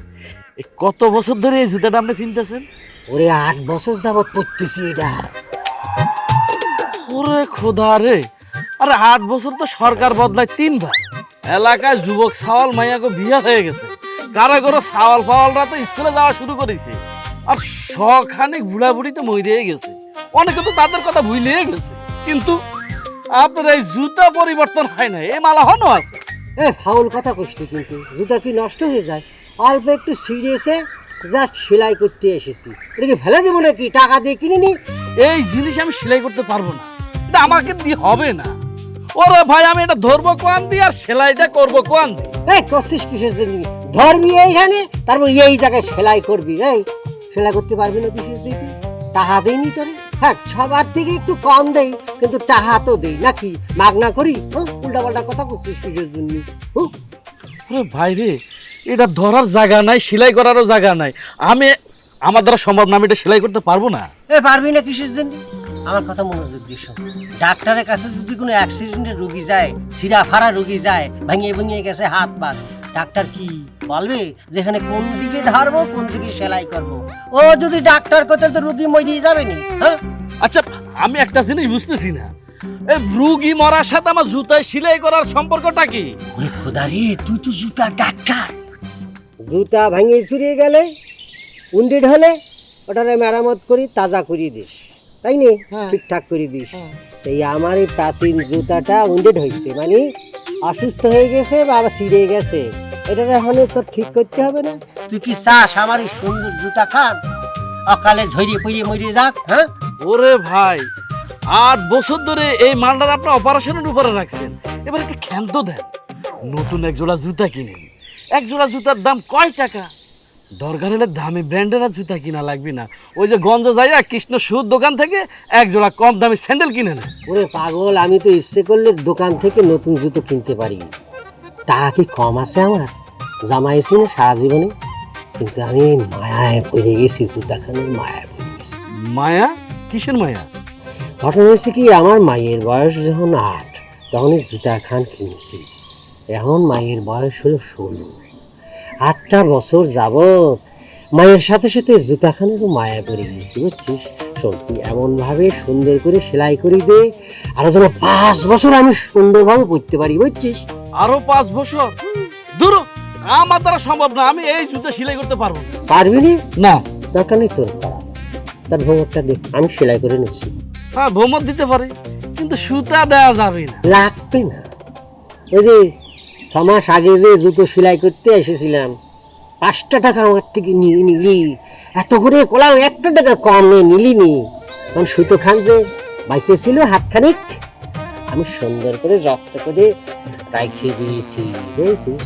[SPEAKER 8] এই কত বছর ধরে এই জুতাটা আপনি কিনতেছেন?
[SPEAKER 7] ওরে 8 বছর যাবত পড়তেছি এটা।
[SPEAKER 8] ওরে খোদা রে, আরে 8 বছর তো সরকার বদলায় 3 বার। এলাকায় যুবক সাওয়াল মাইয়াকে বিয়ে হয়ে গেছে, কারাগরো সাওয়াল ফাওয়ালরা তো স্কুলে যাওয়া শুরু করেছে, আর শখানে বুড়া বুড়ি তো মরিয়ে গেছে, অনেকে তো তাদের কথা ভুলিয়ে গেছে। কিন্তু আপনার এই জুতা পরিবর্তন হয় না, এই মালা হনো আছে।
[SPEAKER 7] ফাউল কথা কইস তুই, কিন্তু জুতা কি নষ্ট হয়ে যায়? অল্প একটু সিরিয়াসে জাস্ট সেলাই করতে এসেছি, এটা কি ফেলে দেবো নাকি? টাকা দিয়ে কিনে নি।
[SPEAKER 8] এই জিনিস আমি সেলাই করতে পারবো না, এটা আমাকে দিয়ে হবে না। ওরে ভাই, আমি এটা ধরবো কোয়ান দিয়ে আর সেলাইটা করবো কোয়ান দিয়ে?
[SPEAKER 7] এই করছিস কিসের জন্য? ধরবি এইখানে, তারপর এই জায়গায় সেলাই করবি। এই সেলাই করতে পারবি না কিসের জন্য? টাকা দেয়নি তোর? হ্যাঁ সবার থেকে একটু কম দেই, কিন্তু টাকা তো দেই নাকি? মাগনা করি? উল্টা পাল্টা কথা করছিস কিসের জন্য?
[SPEAKER 8] ওরে ভাই রে, এটা ধরার জায়গা নাই, সেলাই করারও জায়গা নাই। আমার দ্বারা সম্ভব না, আমি এটা সেলাই করতে পারবো না।
[SPEAKER 7] পারবি না কিসের জন্য? আমার কথা মনোযোগ দিয়ে শোন। ডাক্তারের কাছে যদি কোনো অ্যাক্সিডেন্টে রোগী যায়, সিরা ফাড়া রোগী যায়, ভেঙে ভেঙে গেছে হাত পা, ডাক্তার কি বলবে যেখানে কোন দিকে ধরবো কোন দিকে সেলাই করব? ও যদি ডাক্তার করতে তো রোগী মরিয়ে যাবে নি। হ্যাঁ
[SPEAKER 8] আচ্ছা, আমি একটা জিনিস বুঝতেছি না, এই রুগী মরার সাথে আমার জুতায় সেলাই করার সম্পর্কটা কি?
[SPEAKER 7] ওরে খোদা রে, তুই তো জুতা ডাক্তার। জুতা ভেঙে ছুরিয়ে গেলে, উন্ডেড হলে ওটারে মেরামত করি, তাজা করিয়ে দিস, তাই নে? ঠিকঠাক করে দিস। এই আমার এই প্রাচীন জুতাটা উন্ডেড হয়েছে, মানে অসুস্থ হয়ে গেছে বা আবার ছিঁড়ে গেছে, এটা এখন তোর ঠিক করতে হবে না? তুই কি চাস আমার এই সুন্দর জুতা খান অকালে ঝরিয়ে পড়িয়ে মরিয়ে যাক? হ্যাঁ
[SPEAKER 8] ওরে ভাই, 8 বছর ধরে এই মালটার আপনি অপারেশনের উপরে রাখছেন, এবার একটা ক্ষান্ত দেন, নতুন এক জোড়া জুতা কিনেন। এক জোড়া জুতার দাম কয় টাকা? দরকার হলে দামি ব্র্যান্ডের জুতা কিনা লাগবে না, ওই যে গঞ্জ যাইয়া কৃষ্ণ সুদ দোকান থেকে এক জোড়া কম দামি স্যান্ডেল কিনে নেন।
[SPEAKER 7] ওরে পাগল, আমি তো ইচ্ছে করলে দোকান থেকে নতুন জুতো কিনতে পারি, টাকা কি কম আছে আমার? জামাইছি না সারা জীবনে, কিন্তু আমি মায়ায় পড়ে গেছি, জুতাখানের মায়ায় পড়ে গেছি।
[SPEAKER 8] মায়া? কিসের মায়া?
[SPEAKER 7] ঘটনা হয়েছে কি, আমার মায়ের বয়স যখন 8 তখনই জুতা খান কিনেছি। এখন মায়ের বয়স হলো 16। 8টা বছর যাবত মায়ের সাথে সাথে জুতা খানেরও মায়া পড়ে গেছি, বুঝছিস? শোন, তুই এমনভাবে সুন্দর করে সেলাই করে দে, আরো যেন 5 বছর আমি সুন্দরভাবে পড়তে পারি, বুঝছিস?
[SPEAKER 8] আরো 5 বছর? দূর, আমার দ্বারা সম্ভব না, আমি এই জুতো সেলাই করতে পারবো না।
[SPEAKER 7] পারবি নি?
[SPEAKER 8] না।
[SPEAKER 7] দরকার নেই তোর, তার ভোমরটা দে, আমি সেলাই করে নিচ্ছি।
[SPEAKER 8] হ্যাঁ ভ্রমণ দিতে পারি, কিন্তু সুতা দেওয়া যাবে না।
[SPEAKER 7] লাগবে না। ওই যে 6 মাস আগে যে জুতো সেলাই করতে এসেছিলাম, 5টা টাকা আমার থেকে নিয়ে নিলি, এত করে কোলাম 1 টাকা কম নিলি নি। তখন সুতো খান যে বাইসে ছিল হাতখানিক, আমি সুন্দর করে রক্ত করে রাখিয়ে দিয়েছি, বুঝেছিস?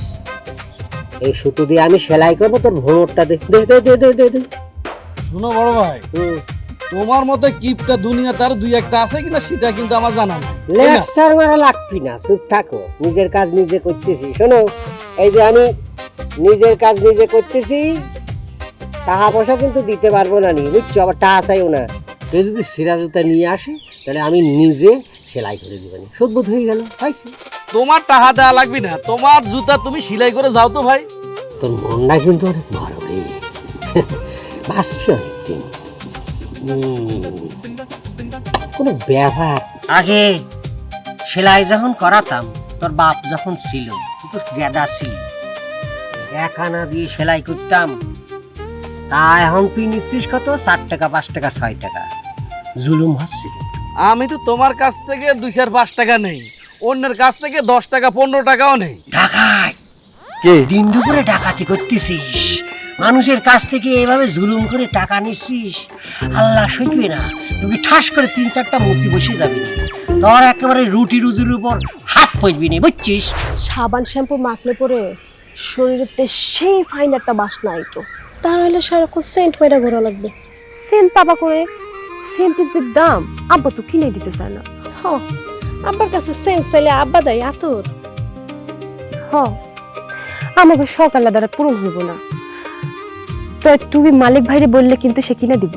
[SPEAKER 7] এই সুতো দিয়ে আমি সেলাই করবো, তোর ভোমরটা দে দে দে দে দে দে দে।
[SPEAKER 8] শুনো বড় ভাই, তোমার মতো কিপটা দুনিয়া তার দুই একটা আছে কিনা সেটা কিন্তু আমার জানা নেই।
[SPEAKER 7] লেকচার মারা লাগবি না, চুপ থাকো, নিজের কাজ নিজে করতেছি। শোনো, এই যে আমি নিজের কাজ নিজে করতেছি, টাকা পয়সা কিন্তু দিতে পারবো না, নি বুঝছো? আবার টাকা চাইও না। তুই যদি সিরা জুতা নিয়ে আসে, তাহলে আমি নিজে সেলাই করে দিবানি। সদ্বোধ হয়ে গেল, পাইছি।
[SPEAKER 8] তোমার টাকা দেওয়া লাগবে না, তোমার জুতা তুমি সেলাই করে যাও তো ভাই।
[SPEAKER 7] তোর মনটা কিন্তু অনেক বড় রে, বাঁচবি অনেকদিন। কোনো ব্যাপার। আগে সেলাই যখন করাতাম, তোর বাপ যখন ছিল, তোর গেদা ছিল, 1 আনা দিয়ে সেলাই করতাম। তা এখন তুই নিচ্ছিস কত? 4 টাকা, 5 টাকা, 6 টাকা। জুলুম হচ্ছে।
[SPEAKER 8] আমি তো তোমার কাছ থেকে 2-4-5 টাকা নেই, অন্যের কাছ থেকে 10 টাকা 15 টাকাও নেই।
[SPEAKER 7] ডাকাত
[SPEAKER 8] কে?
[SPEAKER 7] দিন দুপুরে ডাকাতি করতেছিস, মানুষের কাছ থেকে এভাবে জুলুম করে টাকা নিচ্ছিস, আল্লাহ সইবে না। তুই ঠাস করে 3-4টা মুচি বসে যাবি, তোর একেবারে রুটি রুজির উপর হাত পড়বি না, বুঝছিস?
[SPEAKER 6] সাবান শ্যাম্পু মাখলে পরে শরীরেতে সেই ফাইন একটা বাসনা আইতো, তাহলে সারাক্ষণ সেন্ট মেরা ঘোরা লাগবে। সেন্ট পাবা করে, সেন্টের যে দাম আব্বা তো কিনে দিতে চায় না। হ, আব্বার কাছে সেন্ট চাইলে আব্বা দেয় আতর। হ, আমাকে সকালে দ্বারা পূরণ হইব না, তাই তুমি মালিক ভাইরে বললে কিন্তু সে কিনে দিব।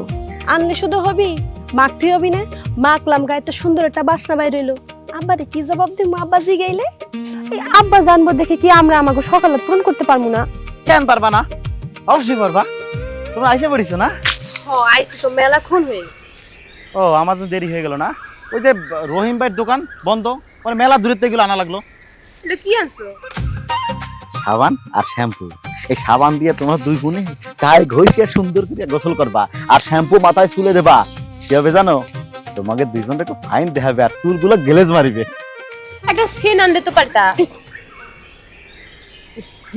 [SPEAKER 6] আনলে শুধু হবি, মাখতে হবি না। মাখলাম, গায়ে তো সুন্দর একটা বাসনা বাইরে এলো, আব্বারে কি জবাব দিব? আব্বা জিগাইলে এই আব্বা জানবো দেখে কি আমরা আমাকে সকালে পূরণ করতে পারবো না?
[SPEAKER 5] কেন পারবা না? অবশ্যই পারবা। তোমরা আইসে পড়িছো না?
[SPEAKER 6] আইসি তো মেলাক্ষণ হয়ে গেছে।
[SPEAKER 5] ও, আমার তো দেরি হয়ে গেল না। ওই যে রহিম ভাইয়ের দোকান বন্ধ, মানে মেলা দূরের থেকে আনা লাগলো।
[SPEAKER 6] কি আনছো?
[SPEAKER 5] সাবান আর শ্যাম্পু। এই সাবান দিয়ে তোমরা 2 বোনে গায়ে ঘষিয়ে সুন্দর করে গোসল করবা, আর শ্যাম্পু মাথায় চুলে দেবা। কি হবে জানো? তোমাকে 2জনকে ফাইন দেখাবে আর চুলগুলো গ্লেজ মারিবে।
[SPEAKER 6] একটা স্কিন আনতে তো পারতা।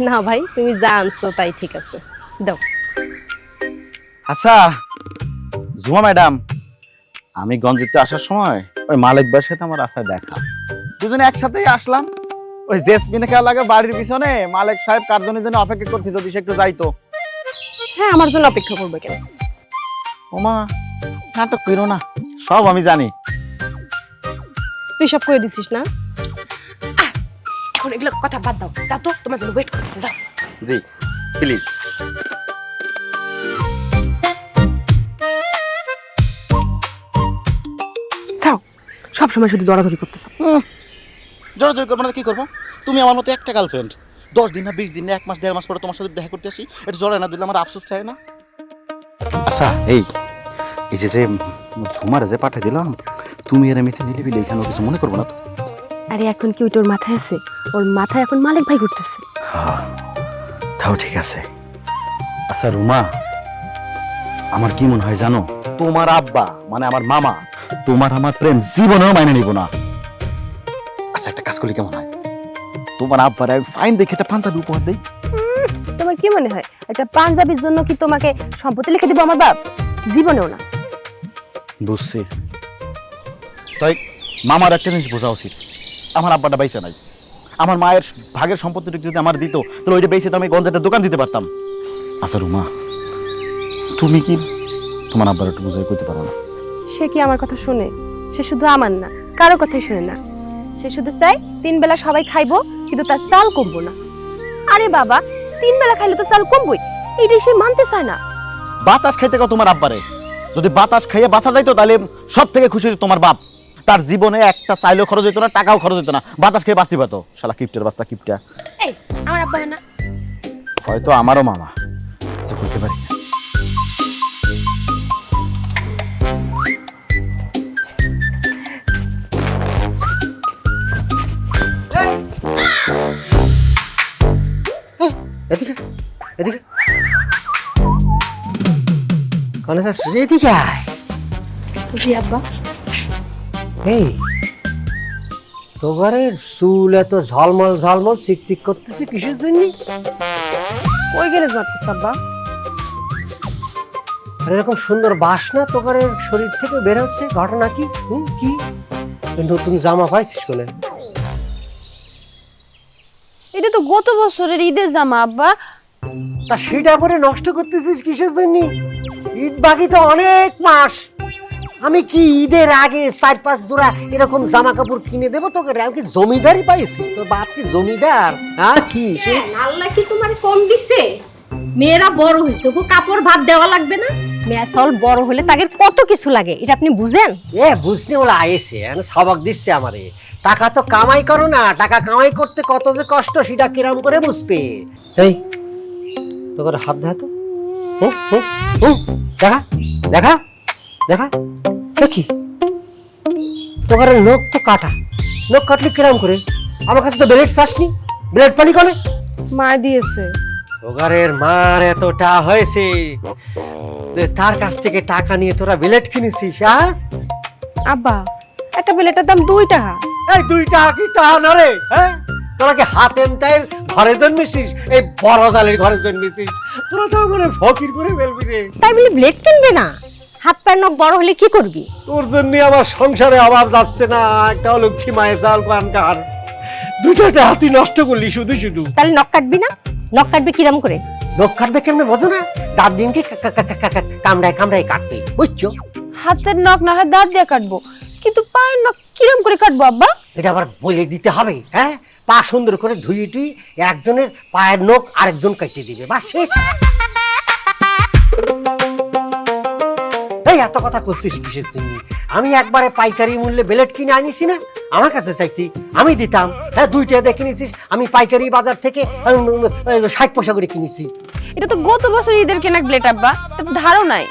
[SPEAKER 4] না ভাই, তুমি যা আনছো তাই ঠিক আছে, দাও।
[SPEAKER 5] আচ্ছা জুমা ম্যাডাম, আমি গঞ্জিতে আসার সময় ওই মালিক ভাইয়ের সাথে আমার রাস্তায় দেখা, দুজনে একসাথেই আসলাম। ওই জেসমিনে খেলা লাগে বাড়ির পিছনে, মালিক সাহেব কার জন্য অপেক্ষা করছি, যদি সে একটু যাইতো।
[SPEAKER 4] হ্যাঁ, আমার জন্য অপেক্ষা করবে কেন?
[SPEAKER 5] ওমা, নাটক করো না, সব আমি জানি।
[SPEAKER 6] তুই সব করে দিছিস না? এখন এগুলো কথা বাদ দাও, যাও তো, তোমার জন্য ওয়েট করতেছে, যাও।
[SPEAKER 5] জি প্লিজ।
[SPEAKER 6] যাও, সব সময় শুধু দৌড়াদৌড়ি করতেছে।
[SPEAKER 5] জোরাজোরি করবো না, কি করবো? তুমি আমার মতো একটা গার্লফ্রেন্ড, 10 দিন না 20 দিন না 1 মাস 1.5 মাস পরে তোমার সাথে দেখা করতে আসি, এটা জড়ায় না দিলে আমার আফসোস থাকে না? আচ্ছা এই যে তোমার যে পাঠিয়ে দিলাম, তুমি এর মিথ্যে নিলিবিলি, এখানে কিছু মনে করবো না তো?
[SPEAKER 6] আরে এখন কি ওইটা ওর মাথায় আছে? ওর মাথায় এখন মালিক ভাই ঘুরতেছে।
[SPEAKER 5] তাও ঠিক আছে। আচ্ছা রুমা, আমার কি মনে হয় জানো, তোমার আব্বা মানে আমার মামা তোমার আমার প্রেম জীবনেও মাইনে নিব না। আচ্ছা একটা কাজ করলে কেমন হয়, তোমার আব্বার ফাইন দেখে একটা পাঞ্জাবি উপহার দেই।
[SPEAKER 6] তোমার কি মনে হয় একটা পাঞ্জাবির জন্য কি তোমাকে সম্পত্তি লিখে দিব আমার বাপ? জীবনেও না।
[SPEAKER 5] বুঝছি। তাই মামার একটা জিনিস বোঝা উচিত, আমার আব্বাটা বাইসা নাই। আমার মায়ের ভাগের সম্পত্তিটা যদি আমার দিত, তাহলে ওইটা বেঁচে তো আমি গঞ্জের দোকান দিতে পারতাম। আচ্ছা রুমা, তুমি কি তোমার আব্বার একটু বুঝাই করতে পারো না?
[SPEAKER 6] সে কি আমার কথা শুনে? সে শুধু আমার না, কারো কথাই শুনে না। সে শুধু চায় 3 বেলা সবাই খাইবো, কিন্তু তার চাল কমবো না। আরে বাবা, 3 বেলা খাইলে তো চাল কমবই, এইটাই সে মানতে চায় না।
[SPEAKER 5] বাতাস খাইতে কও তোমার আব্বারে, যদি বাতাস খাইয়ে বাঁচা যাইতো তাহলে সব থেকে খুশি হতো তোমার বাপ। তার জীবনে একটা চাইলেও খরচ হতো না, টাকাও খরচ হতো না, বাতাস খেয়ে বাঁচতে পারতো। শালা কিপটের বাচ্চা কিপটা।
[SPEAKER 6] এই আমার আব্বা না,
[SPEAKER 5] হয়তো আমারও মামা, কিছু করতে পারি না।
[SPEAKER 7] এদিকে কোন যাস এদিকে আয়।
[SPEAKER 6] জি আব্বা।
[SPEAKER 7] এই তোগারের চুল এত ঝলমল ঝলমল চিকচিক করতেছে কিসের জন্য?
[SPEAKER 6] কই গেলে যাচ্ছিস আব্বা?
[SPEAKER 7] আর এরকম সুন্দর বাসনা তোগারের শরীর থেকে বের হচ্ছে, ঘটনা কি? কি নতুন জামা পাইছিস কোনে?
[SPEAKER 6] এটা তো গত বছরের ঈদের জামা আব্বা।
[SPEAKER 7] তা সেটা পরে নষ্ট করতেছিস কিসের জন্য? ঈদ বাকি তো অনেক মাস। আমি কি ঈদের আগে 4-5 জোড়া এরকম জামা কাপড় কিনে দেবো তোকে? আমি কি জমিদারি পাইছিস? তোর বাপ কি জমিদার? হ্যাঁ কি
[SPEAKER 3] আল্লাহ কি তোমার কম দিছে? মেয়েরা বড় হয়েছে, ওকে কাপড় ভাত দেওয়া লাগবে না? মেয়ে সল বড় হলে তাদের কত কিছু লাগে, এটা আপনি বুঝেন?
[SPEAKER 7] বুঝতে বলে আয়েছে সবক দিচ্ছে আমারে। টাকা তো কামাই করো না, টাকা কামাই করতে কত যে কষ্ট সেটা কিরম করে বুঝবে? এই তোর হাত দেখা তো, দেখা দেখা দেখা দেখি তোর নখ তো কাটা। নখ কাটলি কিরম করে? আমার কাছে তো ব্লেড চাসনি, ব্লেড পালি কলে?
[SPEAKER 6] মা দিয়েছে।
[SPEAKER 7] তোগারের মার এতটা হয়েছে যে তার কাছ থেকে টাকা নিয়ে তোরা ব্লেড কিনেছিস? হ্যাঁ
[SPEAKER 6] আব্বা, একটা ব্লেডের দাম 2 টাকা।
[SPEAKER 7] এই 2 টাকা কি টাকা না রে? হ্যাঁ তোরা কি হাতেমটাই ঘরে জন্মেছিস? এই বড় জালের ঘরে জন্মেছিস? তোরা তো আমার ফকির করে ফেলবি রে।
[SPEAKER 3] তাই বলে ব্লেড কিনবে না? হাত পায়ের নখ বড় হলে কি করবি?
[SPEAKER 7] তোর জন্য আমার সংসারে অভাব যাচ্ছে না। একটা লক্ষ্মী মায়ের চাল কানকার, 2টা হাতি নষ্ট করলি শুধু শুধু।
[SPEAKER 3] তাহলে নখ কাটবি না? নখ কাটবি কিরম করে?
[SPEAKER 7] নখ কাটবে কেমনে বোঝো না? দাঁত দিনকে কামড়ায় কামড়ায় কাটবে, বুঝছো?
[SPEAKER 6] হাতের নখ না হয় দাঁত দিয়ে কাটবো, কিন্তু পায়ের নখ কিরম করে কাটবো আব্বা?
[SPEAKER 7] এটা আবার বলে দিতে হবে? হ্যাঁ পা সুন্দর করে ধুয়ে টুই একজনের পায়ের নখ আরেকজন কেটে দিবে, বা শেষ। এই এত কথা করছিস কিসের জন্য? আমি একবারে পাইকারি মূল্যে ব্লেড কিনে আনিছি না, আমার কাছে চাইতি আমি দিতাম। হ্যাঁ 2 টাকা দিয়ে কিনেছিস, আমি পাইকারি বাজার থেকে 60 পয়সা করে কিনেছি।
[SPEAKER 6] এটা তো গত বছর ঈদের কেনা ব্লেড আব্বা, এটা ধারও নাই।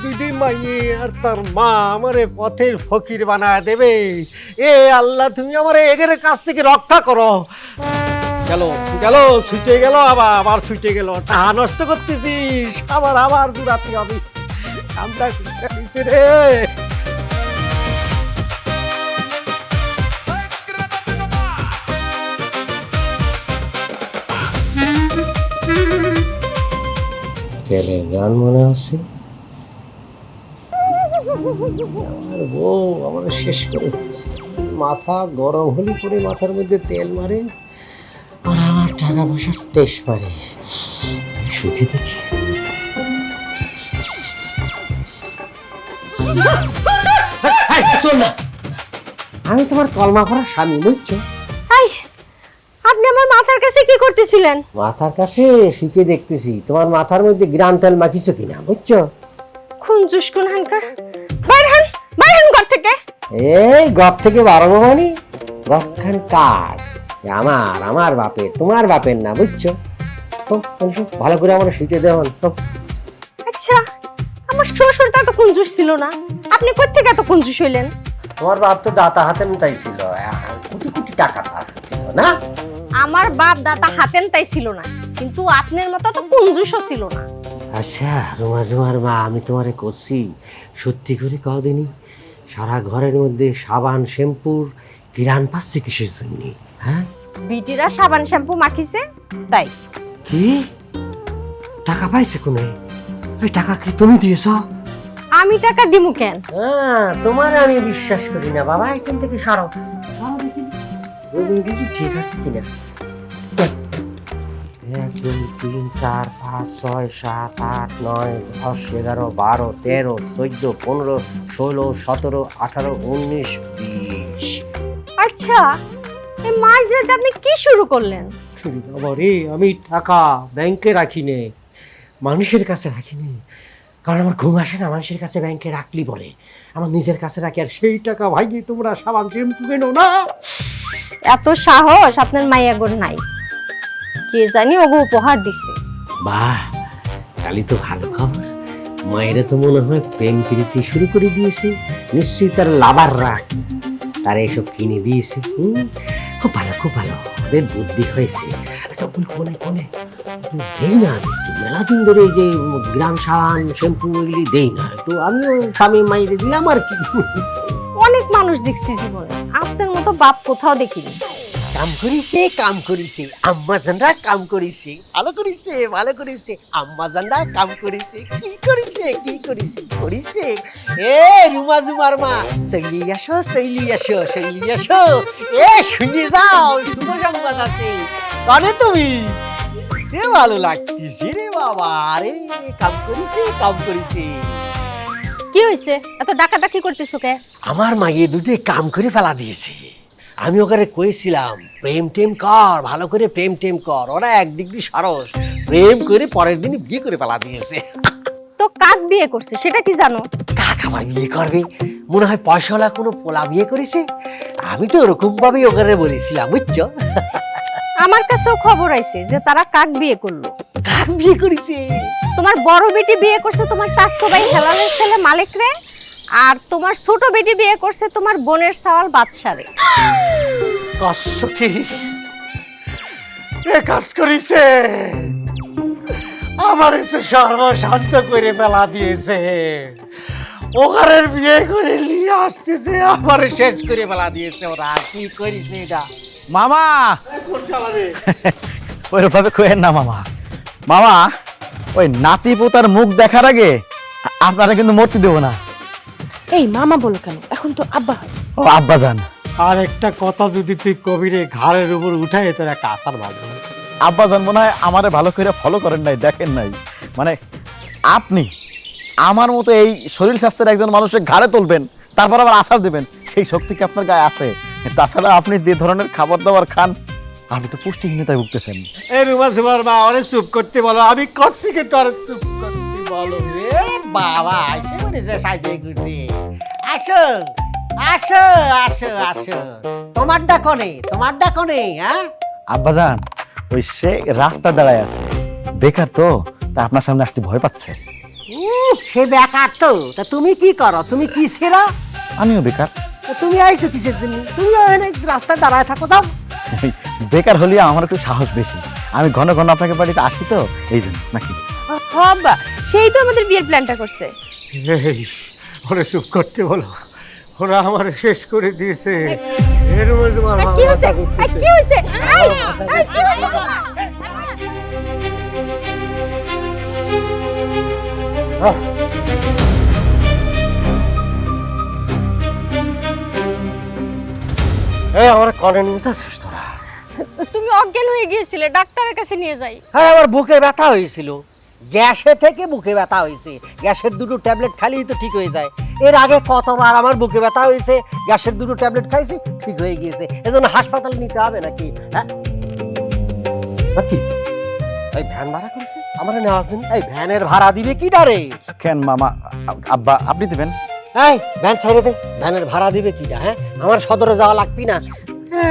[SPEAKER 7] দুইটাই মাইয়ে আর তার মা আমারে পথের ফকির বানায় দেবে। এ আল্লাহ, তুমি আমারে এগের কাছ থেকে রক্ষা করো। গেল গেল ছুটে গেল, আবার ছুটে গেল। টাকা নষ্ট করতেছিস, আবার দুরাতি হবে। কামটা নিছে রে। গান মনে হচ্ছে। আমার বউ আমাদের শেষ করে দিচ্ছে। মাথা গরম হলে পরে মাথার মধ্যে তেল মারে, আর আমার টাকা পয়সার টেস্ট মারে। সুখে দেখি আমি তোমার কলমা পড়া স্বামী, বুঝছো?
[SPEAKER 3] আপনি আমার মাথার কাছে কি করতেছিলেন?
[SPEAKER 7] মাথার কাছে শুকে দেখতেছি তোমার মাথার মধ্যে গ্রান তেল মাখিছো কিনা, বুঝছো?
[SPEAKER 3] খুনজুস কোন হানকার, বাইরহান ঘর থেকে।
[SPEAKER 7] এই গপ থেকে বাড়াবো মানে? গপখান কার? আমার বাপের, তোমার বাপের না, বুঝছো? ভালো করে আমার শুতে দেওয়ান।
[SPEAKER 3] আচ্ছা, আমার শ্বশুর তো এত কঞ্জুস ছিল না, আপনি কোথা থেকে এত কঞ্জুস হইলেন?
[SPEAKER 7] তোমার বাপ তো দাতা হাতেন তাই ছিল, কোটি কোটি টাকা ছিল না?
[SPEAKER 3] আমার বাপ দাতা হাতেন তাই ছিল না, কিন্তু আপনার মতো তো কঞ্জুসও ছিল না।
[SPEAKER 7] আচ্ছা রোমাজুমার মা, আমি তোমারে করছি সত্যি করে কদিনই সারা ঘরের মধ্যে সাবান শ্যাম্পুর কিরান পাচ্ছে কিসের জন্য? হ্যাঁ
[SPEAKER 3] বিটিরা সাবান শ্যাম্পু মাখিছে তাই।
[SPEAKER 7] কি টাকা পাইছে কোনে? ওই টাকা কি তুমি দিয়েছ?
[SPEAKER 3] আমি টাকা দিমু কেন?
[SPEAKER 7] তোমার আমি বিশ্বাস করি না বাবা, এখান থেকে সরো দেখি ঠিক আছে কিনা। 1 2 3 4 5 6 7 8 9 10 11 12 13 14 15 16 17 18 19 20।
[SPEAKER 3] আচ্ছা, এই মাস যেটা আপনি কি শুরু করলেন?
[SPEAKER 7] বাবারে, আমি টাকা ব্যাংকে রাখি নে, মানুষের কাছে রাখি নে। কারণ আমার ঘুম আসে না মানুষের কাছে ব্যাংকে রাখলি বলে। আমার নিজের কাছে রাখি, আর সেই টাকা ভাইগে তোমরা সাবান শ্যাম্পু কেনো না।
[SPEAKER 3] এত সাহস আপনার মাইয়াগোর নাই, কে জানি ওগো উপহার দিছে।
[SPEAKER 7] বাহ, কালি তো ভালো খবর। মায়েরা তো মনে হয় প্রেম প্রীতি শুরু করে দিয়েছে, নিশ্চয়ই তার লাভাররা তারা এসব কিনে দিয়েছে। খুব ভালো খুব ভালো, ওদের বুদ্ধি হয়েছে। আচ্ছা কোনে কোনে দেই না আমি একটু, মেলা দিন ধরে এই যে গ্রাম সাবান শ্যাম্পু এগুলি দেই না, একটু আমিও স্বামী মাইরে দিলাম আর কি।
[SPEAKER 3] অনেক মানুষ দেখছি জীবনে, আপনার মতো বাপ কোথাও দেখিনি।
[SPEAKER 7] কাম করিছে আম্মাজানরা, কাম করিছে ভালো করিছে, ভালো করিছে আম্মাজানরা, কাম করিছে কি করিছে, কি করিছে করিছে। এ রুমা জুমার মা, চলি আসো, চলি আসো, চলি আসো। এ শুনে যাও, শুভ সংবাদ আছে। কানে তুমি সে ভালো লাগতেছে রে বাবা। আরে কাম করিছে, কাম করিছে।
[SPEAKER 3] কি হয়েছে এত ডাকাডাকি করতেছো কে?
[SPEAKER 7] আমার মাইয়ে দুটো কাম করে ফেলা দিয়েছে। আমি ওখানে কইছিলাম প্রেম টেম কর, ভালো করে প্রেম টেম কর। ওরা এক ডিগ্রি সরস, প্রেম করে পরের দিন বিয়ে করে ফেলা দিয়েছে।
[SPEAKER 3] তো কাক বিয়ে করছে সেটা কি জানো?
[SPEAKER 7] কাক আবার বিয়ে করবে? মনে হয় পয়সাওয়ালা কোনো পোলা বিয়ে করেছে। আমি তো ওরকম ভাবেই ওখানে বলেছিলাম, বুঝছো?
[SPEAKER 3] আমার কাছেও খবর আইছে যে তারা কাক বিয়ে করলো।
[SPEAKER 7] কাক বিয়ে করেছে?
[SPEAKER 3] তোমার বড় বেটি বিয়ে করছে তোমার চাচতো ভাই হেলালের ছেলে মালিক রে, আর তোমার ছোট বেটি বিয়ে করছে তোমার বোনের সাওয়াল বাদশারে।
[SPEAKER 2] কষ্টকে এ কাজ করিছে, আমার তো সর্বশান্ত করে ফেলা দিয়েছে। ওখানের বিয়ে করে নিয়ে আসতেছে, আমার শেষ করে ফেলা দিয়েছে। ওরা কি করেছে এটা?
[SPEAKER 5] মামা ওইভাবে কইেন না মামা। মামা ওই নাতি পোতার মুখ দেখার আগে আপনারা কিন্তু মরতে দেবো না।
[SPEAKER 6] এই মামা বলো কেন? এখন তো আব্বা হয়।
[SPEAKER 5] ও আব্বা যান,
[SPEAKER 2] আর একটা কথা যদি তুই কবিরে ঘাড়ের উপর উঠাই, তোর একটা আসার ভালো।
[SPEAKER 5] আব্বা যান মনে হয় আমারে ভালো করে ফলো করেন নাই, দেখেন নাই। মানে আপনি আমার মতো এই শরীর স্বাস্থ্যের একজন মানুষের ঘাড়ে তুলবেন, তারপর আবার আসার দেবেন, সেই শক্তি কি আপনার গায়ে আছে? তাছাড়া আপনি যে ধরনের খাবার দাবার খান, আপনি তো পুষ্টিহীনতায় ভুগতেছেন।
[SPEAKER 2] এই রুমা সুমার মা, অনেক চুপ করতে বলো। আমি করছি কিন্তু আর চুপ করতে বলো রে বাবা। আসে বলেছে সাইজে গুছে। আসো আসো আসো আসো, তোমার ডাকনে, তোমার ডাকনে। হ্যাঁ
[SPEAKER 5] আব্বা যান ওই সে রাস্তা দাঁড়ায় আছে, বেকার তো, তা আপনার সামনে আসতে ভয় পাচ্ছে।
[SPEAKER 7] সে বেকার তো, তা তুমি কি করো? তুমি কি ছেড়া?
[SPEAKER 5] আমিও বেকার।
[SPEAKER 7] তা তুমি আইছো কিসের জন্য? তুমি অনেক রাস্তায় দাঁড়ায় থাকো। দাও
[SPEAKER 5] বেকার হলে আমার একটু সাহস বেশি, আমি ঘন ঘন আপনাকে বাড়িতে আসি তো, এই জন্য নাকি?
[SPEAKER 3] আব্বা সেই তো আমাদের বিয়ের প্ল্যানটা করছে।
[SPEAKER 2] এই, ওরে চুপ করতে বলো, ওরা আমার শেষ করে দিয়েছে। এই রুমা সুমার মা
[SPEAKER 3] কি হইছে?
[SPEAKER 2] মাথা ঘুরতেছে।
[SPEAKER 3] কি হইছে? এই এই কি হইছে?
[SPEAKER 2] আহ, এই আমার কনে নিয়ে যাচ্ছিস তোরা?
[SPEAKER 3] তুমি অজ্ঞান হয়ে গিয়েছিলে, ডাক্তারের কাছে নিয়ে যাই।
[SPEAKER 7] হ্যাঁ, আমার বুকে ব্যথা হয়েছিল, গ্যাসে থেকে বুকে ব্যথা হয়েছে। গ্যাসের দুটো ট্যাবলেট খাইলেই তো ঠিক হয়ে যায়। এর আগে কতবার আমার বুকে ব্যথা হয়েছে, গ্যাসের দুটো ট্যাবলেট খাইছি, ঠিক হয়ে গিয়েছে। এজন্য হাসপাতাল নিতে হবে নাকি? হ্যাঁ নাকি? এই ভ্যান ভাড়া করেছে আমার নেওয়ার জন্য। এই ভ্যানের ভাড়া দিবে কি ডারে?
[SPEAKER 5] কেন মামা? আব্বা আপনি দেবেন?
[SPEAKER 7] এই ভ্যান ছেড়ে দে, ভ্যানের ভাড়া দিবে কিটা? হ্যাঁ, আমার সদরে যাওয়া লাগবি না।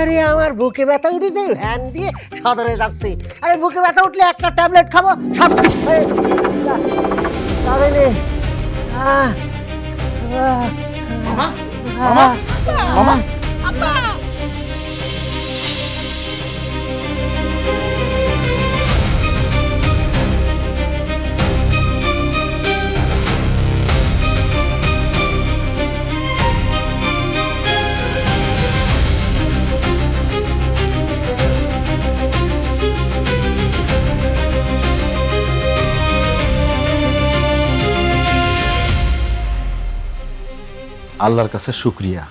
[SPEAKER 7] আরে আমার বুকে ব্যথা উঠেছে, ভ্যান দিয়ে সদরে যাচ্ছে। আরে বুকে ব্যথা উঠলে একটা ট্যাবলেট খাবো, সব ঠিক হয়ে যাবে নে।
[SPEAKER 5] মামা মামা আল্লাহর কাছে শুকরিয়া,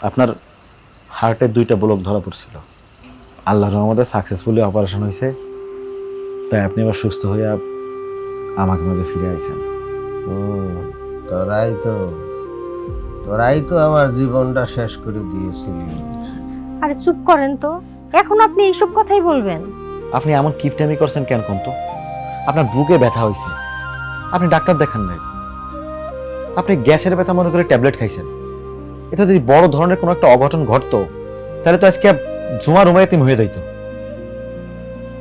[SPEAKER 5] আপনার হার্টের 2টা ব্লক ধরা পড়ছিল, আল্লাহর রহমতে সাকসেসফুলি অপারেশন হয়েছে। তাই আপনি আবার সুস্থ হয়ে আমাকে মাঝে ফিরে আইছেন।
[SPEAKER 7] ও তোরাই তো আমার জীবনটা শেষ করে দিয়েছিলি।
[SPEAKER 3] আরে চুপ করেন তো, এখন আপনি এইসব কথাই বলবেন?
[SPEAKER 5] আপনি এমন কিপটামি করছেন কেন কোন তো? আপনার বুকে ব্যথা হয়েছে, আপনি ডাক্তার দেখান নাই, আপনি গ্যাসের ব্যথা মনে করে ট্যাবলেট খাইছেন। এটা যদি বড় ধরনের কোনো একটা অঘটন ঘটতো, তাহলে তো আজকে জুমা রুমা এতিম হয়ে যাইত।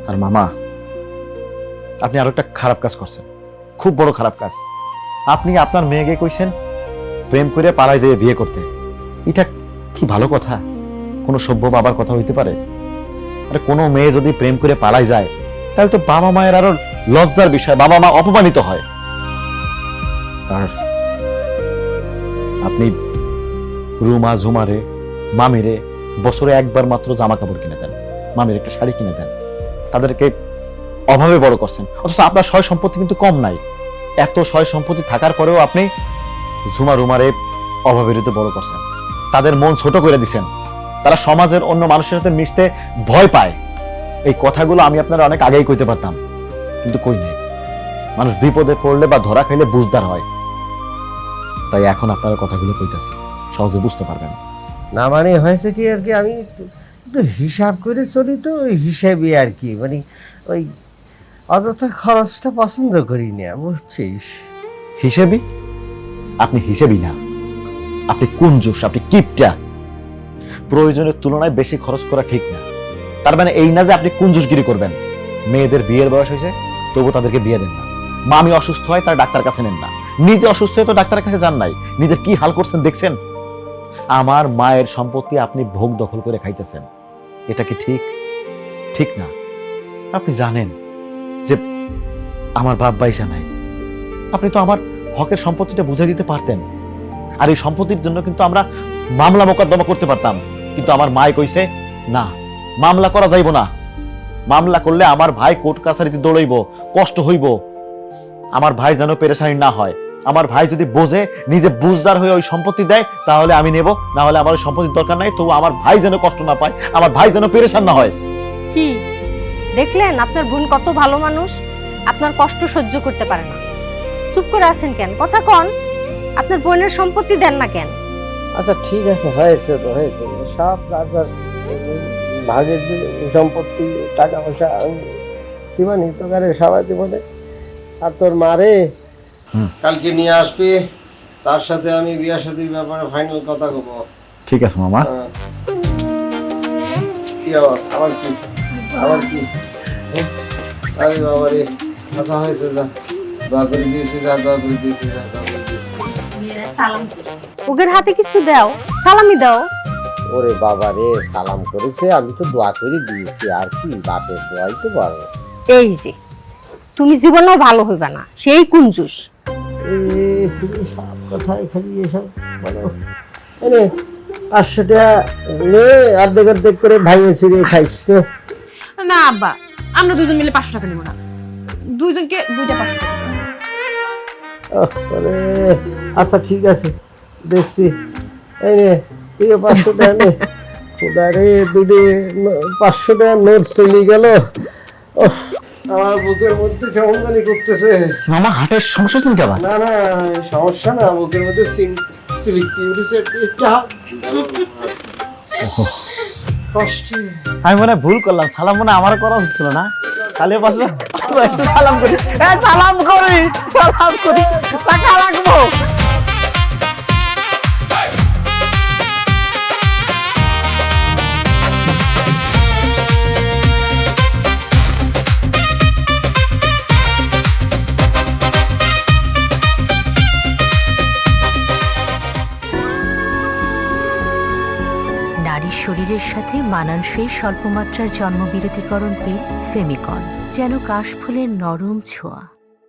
[SPEAKER 5] আর মামা আপনি আরো একটা খারাপ কাজ করছেন, খুব বড় খারাপ কাজ। আপনি আপনার মেয়েকে কইছেন প্রেম করে পাড়ায় দিয়ে বিয়ে করতে। এটা কি ভালো কথা? কোনো সভ্য বাবার কথা হইতে পারে? আরে কোনো মেয়ে যদি প্রেম করে পালাই যায় তাহলে তো বাবা মায়ের আরো লজ্জার বিষয়, বাবা মা অপমানিত হয়। আর আপনি রুমা, ঝুমারে, মামিরে বছরে একবার মাত্র জামা কাপড় কিনে দেন, মামির একটা শাড়ি কিনে দেন, তাদেরকে অভাবে বড় করছেন। অথচ আপনার সয় সম্পত্তি কিন্তু কম নাই। এত সয় সম্পত্তি থাকার পরেও আপনি ঝুমা, রুমারে অভাবের হতে বড় করছেন, তাদের মন ছোট করে দিছেন, তারা সমাজের অন্য মানুষের সাথে মিশতে ভয় পায়। এই কথাগুলো আমি আপনারা অনেক আগেই কইতে পারতাম, কিন্তু কই নাই। মানুষ বিপদে পড়লে বা ধরা খাইলে বুঝদার হয়, তাই এখন আপনারা কথাগুলো কইতাছি, সহজে বুঝতে পারবেন।
[SPEAKER 7] না মানে হয়েছে কি আর কি, আমি একটু হিসাব করে চলি তো, ওই হিসাবই আর কি, মানে ওই অযথা খরচটা পছন্দ করি না, বুঝছিস?
[SPEAKER 5] হিসেবি? আপনি হিসেবি না, আপনি কুঞ্জুস, আপনি কিপটা। প্রয়োজনের তুলনায় বেশি খরচ করা ঠিক না। তার মানে এই না যে আপনি কুঞ্জুসগিরি করবেন। মেয়েদের বিয়ের বয়স হয়েছে তবু তাদেরকে বিয়ে দেন না। মামি অসুস্থ হয় তার ডাক্তার কাছে নেন না। নিজে অসুস্থ হয়ে তো ডাক্তারের কাছে যান নাই। নিজের কি হাল করছেন দেখছেন? আমার মায়ের সম্পত্তি আপনি ভোগ দখল করে খাইতেছেন, এটা কি ঠিক? ঠিক না। আপনি জানেন যে আমার বাপ পয়সা নাই, আপনি তো আমার হকের সম্পত্তিটা বুঝে দিতে পারতেন। আর এই সম্পত্তির জন্য কিন্তু আমরা মামলা মোকদ্দমা করতে পারতাম, কিন্তু আমার মায় কইছে না, মামলা করা যাইব না। মামলা করলে আমার ভাই কোর্ট কাছারিতে দৌড়াইব, কষ্ট হইব। আমার ভাই যেন পেরেশানি না হয়। আমার ভাই যদি বোঝে, নিজে বুঝদার হয়ে ওই সম্পত্তি দেয়, তাহলে আমি নেব, না হলে আমার ওই সম্পত্তির দরকার নাই। তবু আমার ভাই যেন কষ্ট না পায়, আমার ভাই যেন পেরেশান না হয়।
[SPEAKER 3] কি দেখলেন আপনার বোন কত ভালো মানুষ, আপনার কষ্ট সহ্য করতে পারে না। চুপ করে আছেন কেন? কথা কন, আপনার বোনের সম্পত্তি দেন না কেন?
[SPEAKER 7] আচ্ছা ঠিক আছে, হয়েছে তো হয়েছে, সব রাজার ভাগের যে সম্পত্তি, টাকা পয়সা দিবানি তোকারে সবাই দিব। আর তোর মারে কালকে নিয়ে আসবি, তার সাথে আমি বিয়া শাদীর ব্যাপারে ফাইনাল কথা বলবো।
[SPEAKER 5] ঠিক আছে মামা।
[SPEAKER 7] কি আবার কি আবার কি? আরে বাবা রে, আচ্ছা হয়েছে, যা দোয়া করে দিয়েছি, যা দোয়া করে দিয়েছি, যা দোয়া করে দিয়েছি।
[SPEAKER 3] ওদের হাতে কিছু দাও, সালামি দাও।
[SPEAKER 7] ওরে বাবা রে, সালাম করেছে, আমি তো দোয়া করে দিয়েছি, আর কি, বাপের দোয়াই তো বড়।
[SPEAKER 3] এই যে তুমি জীবনেও ভালো হইবা না, সেই কুঞ্জুস।
[SPEAKER 7] তুমি সব কথাই খালি এসব বলো। এনে 500 টাকা নে, অর্ধেক অর্ধেক করে ভাঙিয়ে ছিঁড়ে খাইস।
[SPEAKER 4] না আব্বা, আমরা দুজন মিলে 500 টাকা নেব না, দুইজনকে 2টা 500 টাকা।
[SPEAKER 7] আচ্ছা ঠিক আছে, দেখছি। এই নে, তুইও 500 টাকা নে। খোদা রে, দুটি 500 টাকা নোট চলে গেল। আমার বুকের মধ্যে কেমন জানি করতেছে।
[SPEAKER 5] মামা হাটের সমস্যা চিন্তা বা?
[SPEAKER 7] না না, সমস্যা না, বুকের মধ্যে সিলিকটি উঠেছে।
[SPEAKER 5] আমি মনে হয় ভুল করলাম, সালাম মনে আমার করা হচ্ছিল না। তাহলে পাশে একটু সালাম করি, সালাম করি, সালাম করি, টাকা রাখবো।
[SPEAKER 1] নারীর শরীরের সাথে মানানসই স্বল্পমাত্রার জন্মবিরতিকরণ পিল ফেমিকল, যেন কাশফুলের নরম ছোঁয়া।